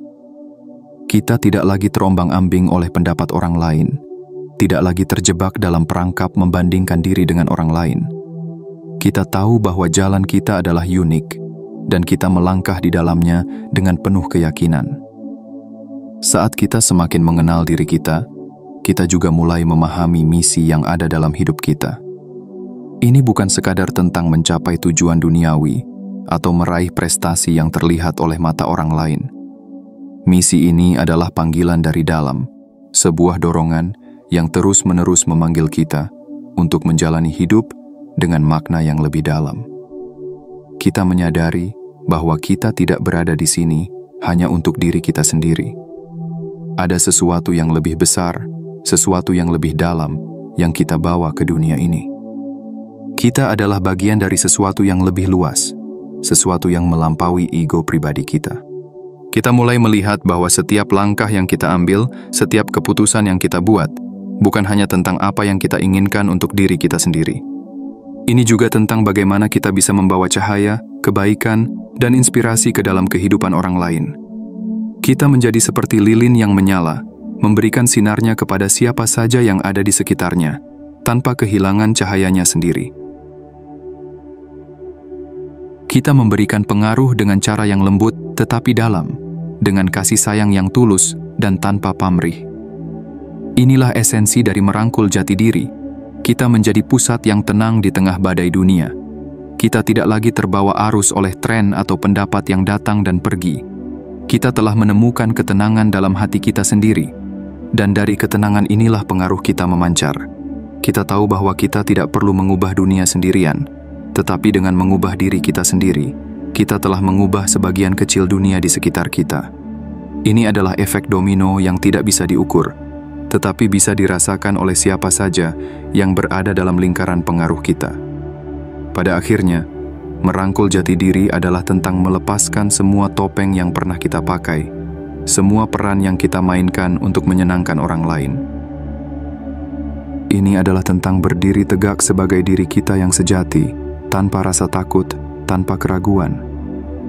Kita tidak lagi terombang-ambing oleh pendapat orang lain, tidak lagi terjebak dalam perangkap membandingkan diri dengan orang lain. Kita tahu bahwa jalan kita adalah unik, dan kita melangkah di dalamnya dengan penuh keyakinan. Saat kita semakin mengenal diri kita juga mulai memahami misi yang ada dalam hidup kita. Ini bukan sekadar tentang mencapai tujuan duniawi atau meraih prestasi yang terlihat oleh mata orang lain. Misi ini adalah panggilan dari dalam, sebuah dorongan yang terus-menerus memanggil kita untuk menjalani hidup dengan makna yang lebih dalam. Kita menyadari bahwa kita tidak berada di sini hanya untuk diri kita sendiri. Ada sesuatu yang lebih besar, sesuatu yang lebih dalam yang kita bawa ke dunia ini. Kita adalah bagian dari sesuatu yang lebih luas, sesuatu yang melampaui ego pribadi kita. Kita mulai melihat bahwa setiap langkah yang kita ambil, setiap keputusan yang kita buat, bukan hanya tentang apa yang kita inginkan untuk diri kita sendiri. Ini juga tentang bagaimana kita bisa membawa cahaya, kebaikan, dan inspirasi ke dalam kehidupan orang lain. Kita menjadi seperti lilin yang menyala, memberikan sinarnya kepada siapa saja yang ada di sekitarnya, tanpa kehilangan cahayanya sendiri. Kita memberikan pengaruh dengan cara yang lembut tetapi dalam, dengan kasih sayang yang tulus dan tanpa pamrih. Inilah esensi dari merangkul jati diri, Kita menjadi pusat yang tenang di tengah badai dunia. Kita tidak lagi terbawa arus oleh tren atau pendapat yang datang dan pergi. Kita telah menemukan ketenangan dalam hati kita sendiri. Dan dari ketenangan inilah pengaruh kita memancar. Kita tahu bahwa kita tidak perlu mengubah dunia sendirian, tetapi dengan mengubah diri kita sendiri, kita telah mengubah sebagian kecil dunia di sekitar kita. Ini adalah efek domino yang tidak bisa diukur, tetapi bisa dirasakan oleh siapa saja yang berada dalam lingkaran pengaruh kita. Pada akhirnya, merangkul jati diri adalah tentang melepaskan semua topeng yang pernah kita pakai, semua peran yang kita mainkan untuk menyenangkan orang lain. Ini adalah tentang berdiri tegak sebagai diri kita yang sejati, tanpa rasa takut, tanpa keraguan.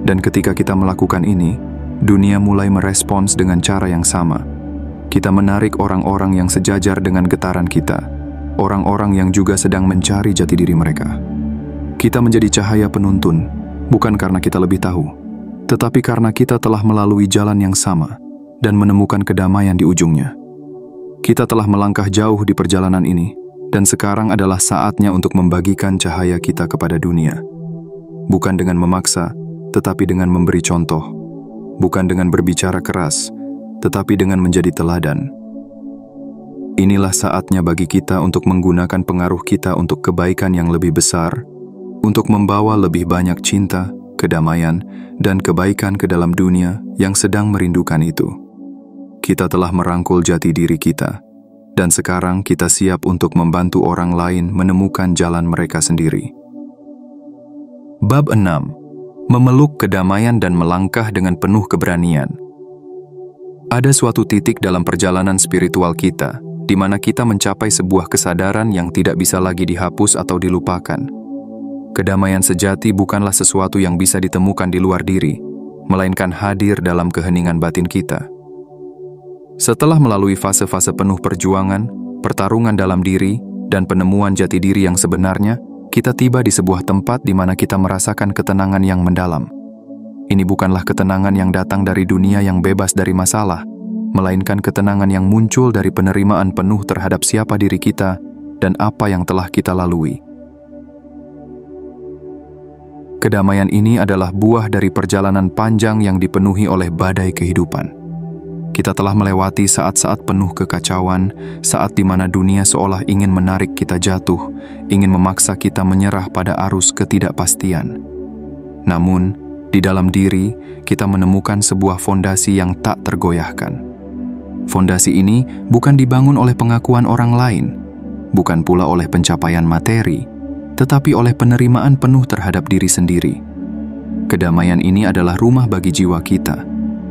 Dan ketika kita melakukan ini, dunia mulai merespons dengan cara yang sama. Kita menarik orang-orang yang sejajar dengan getaran kita, orang-orang yang juga sedang mencari jati diri mereka. Kita menjadi cahaya penuntun, bukan karena kita lebih tahu, tetapi karena kita telah melalui jalan yang sama dan menemukan kedamaian di ujungnya. Kita telah melangkah jauh di perjalanan ini, dan sekarang adalah saatnya untuk membagikan cahaya kita kepada dunia. Bukan dengan memaksa, tetapi dengan memberi contoh. Bukan dengan berbicara keras, tetapi dengan menjadi teladan. Inilah saatnya bagi kita untuk menggunakan pengaruh kita untuk kebaikan yang lebih besar, untuk membawa lebih banyak cinta, kedamaian, dan kebaikan ke dalam dunia yang sedang merindukan itu. Kita telah merangkul jati diri kita, dan sekarang kita siap untuk membantu orang lain menemukan jalan mereka sendiri. Bab 6. Memeluk kedamaian dan melangkah dengan penuh keberanian. Ada suatu titik dalam perjalanan spiritual kita, di mana kita mencapai sebuah kesadaran yang tidak bisa lagi dihapus atau dilupakan. Kedamaian sejati bukanlah sesuatu yang bisa ditemukan di luar diri, melainkan hadir dalam keheningan batin kita. Setelah melalui fase-fase penuh perjuangan, pertarungan dalam diri, dan penemuan jati diri yang sebenarnya, kita tiba di sebuah tempat di mana kita merasakan ketenangan yang mendalam. Ini bukanlah ketenangan yang datang dari dunia yang bebas dari masalah, melainkan ketenangan yang muncul dari penerimaan penuh terhadap siapa diri kita dan apa yang telah kita lalui. Kedamaian ini adalah buah dari perjalanan panjang yang dipenuhi oleh badai kehidupan. Kita telah melewati saat-saat penuh kekacauan, saat di mana dunia seolah ingin menarik kita jatuh, ingin memaksa kita menyerah pada arus ketidakpastian. Namun, di dalam diri, kita menemukan sebuah fondasi yang tak tergoyahkan. Fondasi ini bukan dibangun oleh pengakuan orang lain, bukan pula oleh pencapaian materi, tetapi oleh penerimaan penuh terhadap diri sendiri. Kedamaian ini adalah rumah bagi jiwa kita,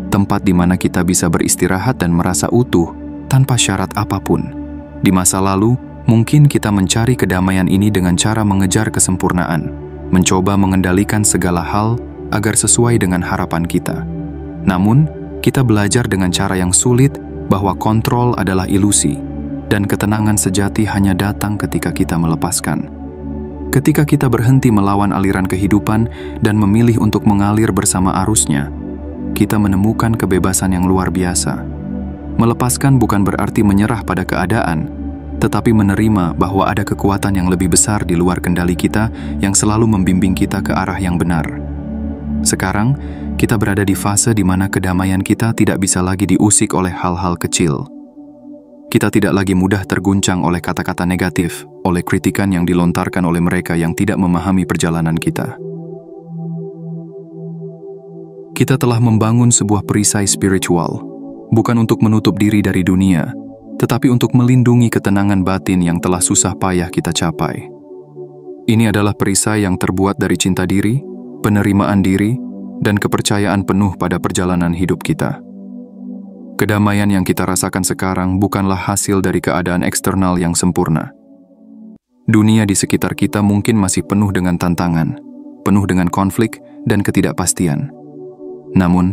tempat di mana kita bisa beristirahat dan merasa utuh tanpa syarat apapun. Di masa lalu, mungkin kita mencari kedamaian ini dengan cara mengejar kesempurnaan, mencoba mengendalikan segala hal agar sesuai dengan harapan kita. Namun, kita belajar dengan cara yang sulit bahwa kontrol adalah ilusi, dan ketenangan sejati hanya datang ketika kita melepaskan. Ketika kita berhenti melawan aliran kehidupan dan memilih untuk mengalir bersama arusnya, kita menemukan kebebasan yang luar biasa. Melepaskan bukan berarti menyerah pada keadaan, tetapi menerima bahwa ada kekuatan yang lebih besar di luar kendali kita yang selalu membimbing kita ke arah yang benar. Sekarang, kita berada di fase di mana kedamaian kita tidak bisa lagi diusik oleh hal-hal kecil. Kita tidak lagi mudah terguncang oleh kata-kata negatif, oleh kritikan yang dilontarkan oleh mereka yang tidak memahami perjalanan kita. Kita telah membangun sebuah perisai spiritual, bukan untuk menutup diri dari dunia, tetapi untuk melindungi ketenangan batin yang telah susah payah kita capai. Ini adalah perisai yang terbuat dari cinta diri, penerimaan diri, dan kepercayaan penuh pada perjalanan hidup kita. Kedamaian yang kita rasakan sekarang bukanlah hasil dari keadaan eksternal yang sempurna. Dunia di sekitar kita mungkin masih penuh dengan tantangan, penuh dengan konflik dan ketidakpastian. Namun,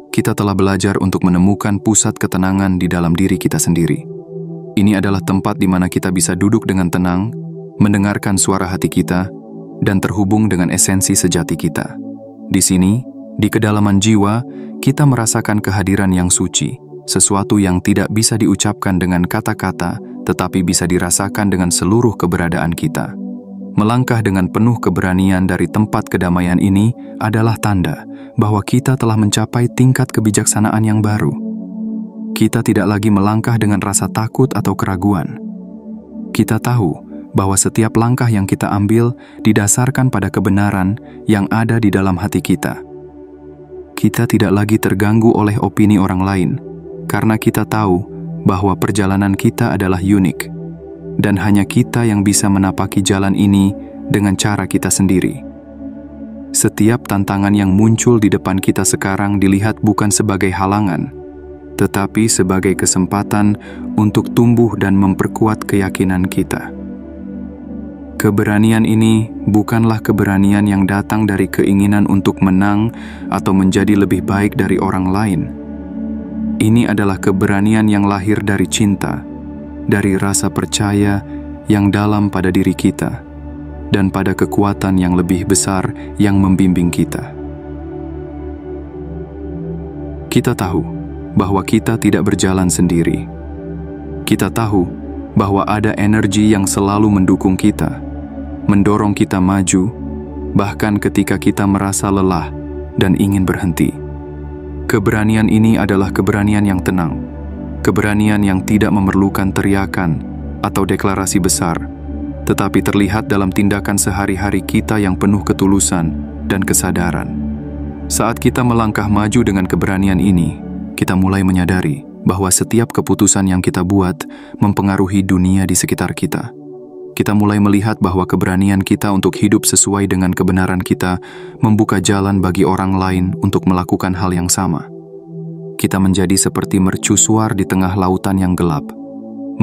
kita telah belajar untuk menemukan pusat ketenangan di dalam diri kita sendiri. Ini adalah tempat di mana kita bisa duduk dengan tenang, mendengarkan suara hati kita, dan terhubung dengan esensi sejati kita. Di sini, di kedalaman jiwa, kita merasakan kehadiran yang suci, sesuatu yang tidak bisa diucapkan dengan kata-kata, tetapi bisa dirasakan dengan seluruh keberadaan kita. Melangkah dengan penuh keberanian dari tempat kedamaian ini adalah tanda bahwa kita telah mencapai tingkat kebijaksanaan yang baru. Kita tidak lagi melangkah dengan rasa takut atau keraguan. Kita tahu bahwa setiap langkah yang kita ambil didasarkan pada kebenaran yang ada di dalam hati kita. Kita tidak lagi terganggu oleh opini orang lain, karena kita tahu bahwa perjalanan kita adalah unik, dan hanya kita yang bisa menapaki jalan ini dengan cara kita sendiri. Setiap tantangan yang muncul di depan kita sekarang dilihat bukan sebagai halangan, tetapi sebagai kesempatan untuk tumbuh dan memperkuat keyakinan kita. Keberanian ini bukanlah keberanian yang datang dari keinginan untuk menang atau menjadi lebih baik dari orang lain. Ini adalah keberanian yang lahir dari cinta, dari rasa percaya yang dalam pada diri kita, dan pada kekuatan yang lebih besar yang membimbing kita. Kita tahu bahwa kita tidak berjalan sendiri. Kita tahu bahwa ada energi yang selalu mendukung kita, mendorong kita maju, bahkan ketika kita merasa lelah dan ingin berhenti. Keberanian ini adalah keberanian yang tenang, keberanian yang tidak memerlukan teriakan atau deklarasi besar, tetapi terlihat dalam tindakan sehari-hari kita yang penuh ketulusan dan kesadaran. Saat kita melangkah maju dengan keberanian ini, kita mulai menyadari bahwa setiap keputusan yang kita buat mempengaruhi dunia di sekitar kita. Kita mulai melihat bahwa keberanian kita untuk hidup sesuai dengan kebenaran kita membuka jalan bagi orang lain untuk melakukan hal yang sama. Kita menjadi seperti mercusuar di tengah lautan yang gelap,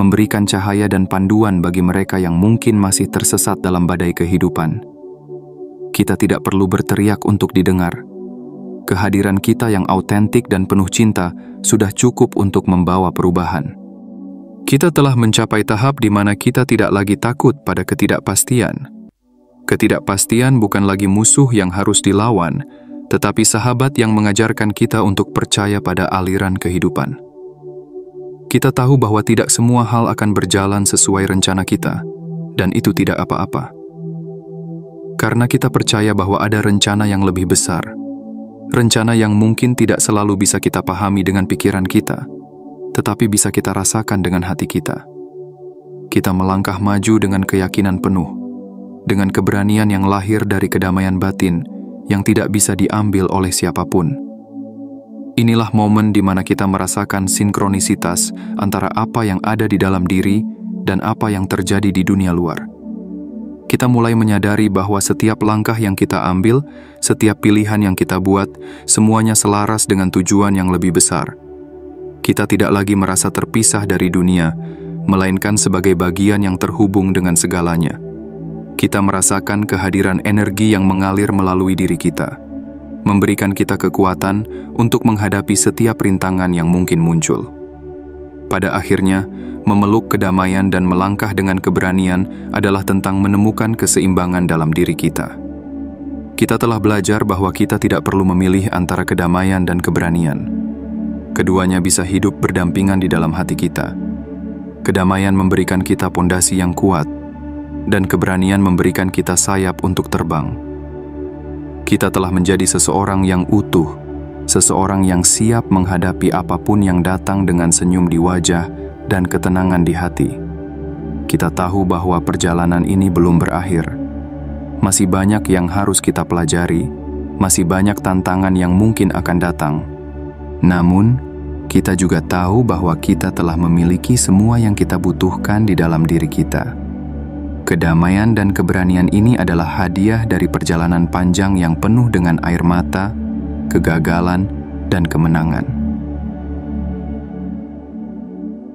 memberikan cahaya dan panduan bagi mereka yang mungkin masih tersesat dalam badai kehidupan. Kita tidak perlu berteriak untuk didengar. Kehadiran kita yang autentik dan penuh cinta sudah cukup untuk membawa perubahan. Kita telah mencapai tahap di mana kita tidak lagi takut pada ketidakpastian. Ketidakpastian bukan lagi musuh yang harus dilawan, tetapi sahabat yang mengajarkan kita untuk percaya pada aliran kehidupan. Kita tahu bahwa tidak semua hal akan berjalan sesuai rencana kita, dan itu tidak apa-apa. Karena kita percaya bahwa ada rencana yang lebih besar, rencana yang mungkin tidak selalu bisa kita pahami dengan pikiran kita, tetapi bisa kita rasakan dengan hati kita. Kita melangkah maju dengan keyakinan penuh, dengan keberanian yang lahir dari kedamaian batin yang tidak bisa diambil oleh siapapun. Inilah momen di mana kita merasakan sinkronisitas antara apa yang ada di dalam diri dan apa yang terjadi di dunia luar. Kita mulai menyadari bahwa setiap langkah yang kita ambil, setiap pilihan yang kita buat, semuanya selaras dengan tujuan yang lebih besar. Kita tidak lagi merasa terpisah dari dunia, melainkan sebagai bagian yang terhubung dengan segalanya. Kita merasakan kehadiran energi yang mengalir melalui diri kita, memberikan kita kekuatan untuk menghadapi setiap rintangan yang mungkin muncul. Pada akhirnya, memeluk kedamaian dan melangkah dengan keberanian adalah tentang menemukan keseimbangan dalam diri kita. Kita telah belajar bahwa kita tidak perlu memilih antara kedamaian dan keberanian. Keduanya bisa hidup berdampingan di dalam hati kita. Kedamaian memberikan kita pondasi yang kuat, dan keberanian memberikan kita sayap untuk terbang. Kita telah menjadi seseorang yang utuh, seseorang yang siap menghadapi apapun yang datang dengan senyum di wajah dan ketenangan di hati. Kita tahu bahwa perjalanan ini belum berakhir. Masih banyak yang harus kita pelajari, masih banyak tantangan yang mungkin akan datang. Namun, kita juga tahu bahwa kita telah memiliki semua yang kita butuhkan di dalam diri kita. Kedamaian dan keberanian ini adalah hadiah dari perjalanan panjang yang penuh dengan air mata, kegagalan, dan kemenangan.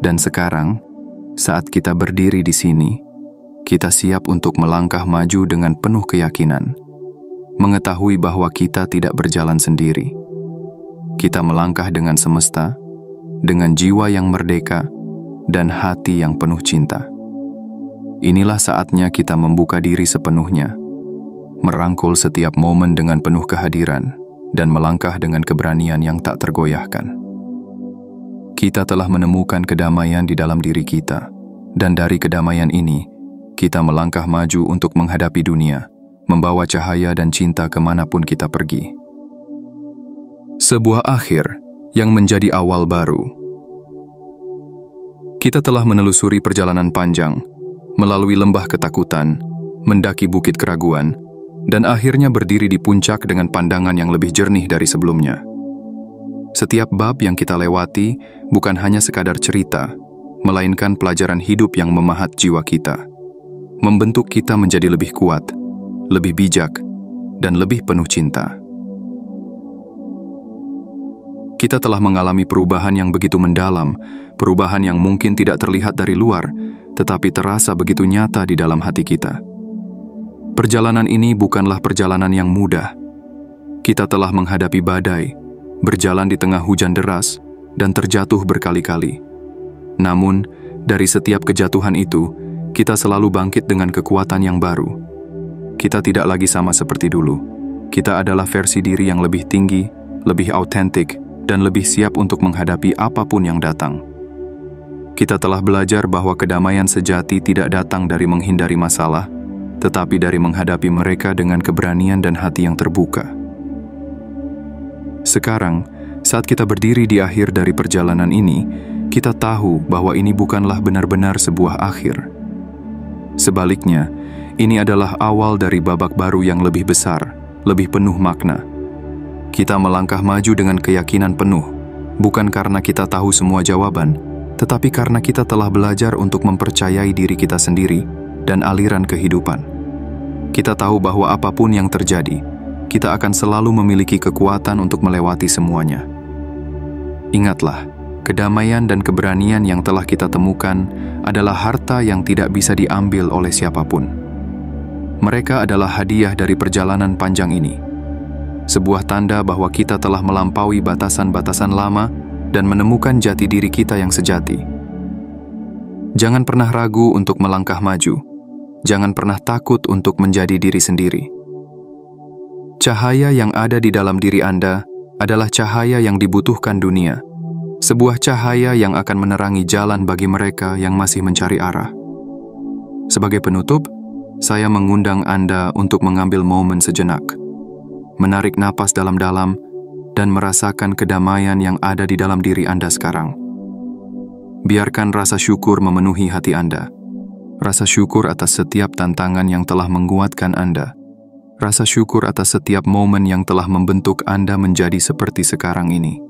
Dan sekarang, saat kita berdiri di sini, kita siap untuk melangkah maju dengan penuh keyakinan, mengetahui bahwa kita tidak berjalan sendiri. Kita melangkah dengan semesta, dengan jiwa yang merdeka, dan hati yang penuh cinta. Inilah saatnya kita membuka diri sepenuhnya, merangkul setiap momen dengan penuh kehadiran, dan melangkah dengan keberanian yang tak tergoyahkan. kita telah menemukan kedamaian di dalam diri kita, dan dari kedamaian ini, kita melangkah maju untuk menghadapi dunia, membawa cahaya dan cinta kemanapun kita pergi. Sebuah akhir yang menjadi awal baru. Kita telah menelusuri perjalanan panjang, melalui lembah ketakutan, mendaki bukit keraguan, dan akhirnya berdiri di puncak dengan pandangan yang lebih jernih dari sebelumnya. Setiap bab yang kita lewati bukan hanya sekadar cerita, melainkan pelajaran hidup yang memahat jiwa kita, membentuk kita menjadi lebih kuat, lebih bijak, dan lebih penuh cinta. Kita telah mengalami perubahan yang begitu mendalam, perubahan yang mungkin tidak terlihat dari luar, tetapi terasa begitu nyata di dalam hati kita. Perjalanan ini bukanlah perjalanan yang mudah. Kita telah menghadapi badai, berjalan di tengah hujan deras, dan terjatuh berkali-kali. Namun, dari setiap kejatuhan itu, kita selalu bangkit dengan kekuatan yang baru. Kita tidak lagi sama seperti dulu. Kita adalah versi diri yang lebih tinggi, lebih autentik, dan lebih siap untuk menghadapi apapun yang datang. Kita telah belajar bahwa kedamaian sejati tidak datang dari menghindari masalah, tetapi dari menghadapi mereka dengan keberanian dan hati yang terbuka. Sekarang, saat kita berdiri di akhir dari perjalanan ini, kita tahu bahwa ini bukanlah benar-benar sebuah akhir. Sebaliknya, ini adalah awal dari babak baru yang lebih besar, lebih penuh makna. Kita melangkah maju dengan keyakinan penuh, bukan karena kita tahu semua jawaban, tetapi karena kita telah belajar untuk mempercayai diri kita sendiri dan aliran kehidupan. Kita tahu bahwa apapun yang terjadi, kita akan selalu memiliki kekuatan untuk melewati semuanya. Ingatlah, kedamaian dan keberanian yang telah kita temukan adalah harta yang tidak bisa diambil oleh siapapun. Mereka adalah hadiah dari perjalanan panjang ini. Sebuah tanda bahwa kita telah melampaui batasan-batasan lama dan menemukan jati diri kita yang sejati. Jangan pernah ragu untuk melangkah maju. Jangan pernah takut untuk menjadi diri sendiri. Cahaya yang ada di dalam diri Anda adalah cahaya yang dibutuhkan dunia. Sebuah cahaya yang akan menerangi jalan bagi mereka yang masih mencari arah. Sebagai penutup, saya mengundang Anda untuk mengambil momen sejenak, menarik napas dalam-dalam, dan merasakan kedamaian yang ada di dalam diri Anda sekarang. Biarkan rasa syukur memenuhi hati Anda. Rasa syukur atas setiap tantangan yang telah menguatkan Anda. Rasa syukur atas setiap momen yang telah membentuk Anda menjadi seperti sekarang ini.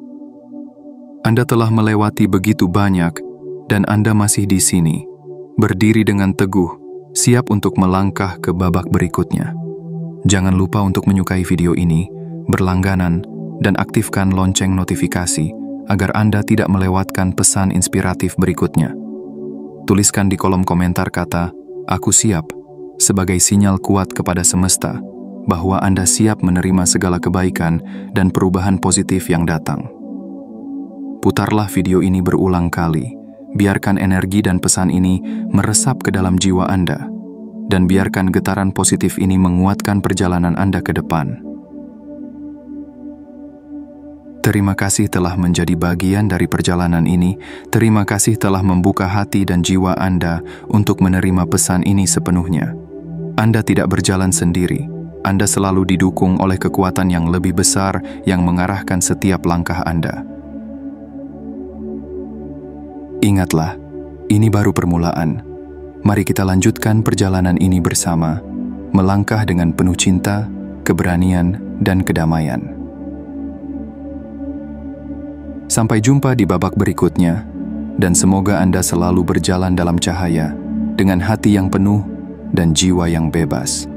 Anda telah melewati begitu banyak, dan Anda masih di sini, berdiri dengan teguh, siap untuk melangkah ke babak berikutnya. Jangan lupa untuk menyukai video ini, berlangganan, dan aktifkan lonceng notifikasi agar Anda tidak melewatkan pesan inspiratif berikutnya. Tuliskan di kolom komentar kata, "Aku siap," sebagai sinyal kuat kepada semesta bahwa Anda siap menerima segala kebaikan dan perubahan positif yang datang. Putarlah video ini berulang kali, biarkan energi dan pesan ini meresap ke dalam jiwa Anda, dan biarkan getaran positif ini menguatkan perjalanan Anda ke depan. Terima kasih telah menjadi bagian dari perjalanan ini. Terima kasih telah membuka hati dan jiwa Anda untuk menerima pesan ini sepenuhnya. Anda tidak berjalan sendiri. Anda selalu didukung oleh kekuatan yang lebih besar yang mengarahkan setiap langkah Anda. Ingatlah, ini baru permulaan. Mari kita lanjutkan perjalanan ini bersama, melangkah dengan penuh cinta, keberanian, dan kedamaian. Sampai jumpa di babak berikutnya, dan semoga Anda selalu berjalan dalam cahaya, dengan hati yang penuh dan jiwa yang bebas.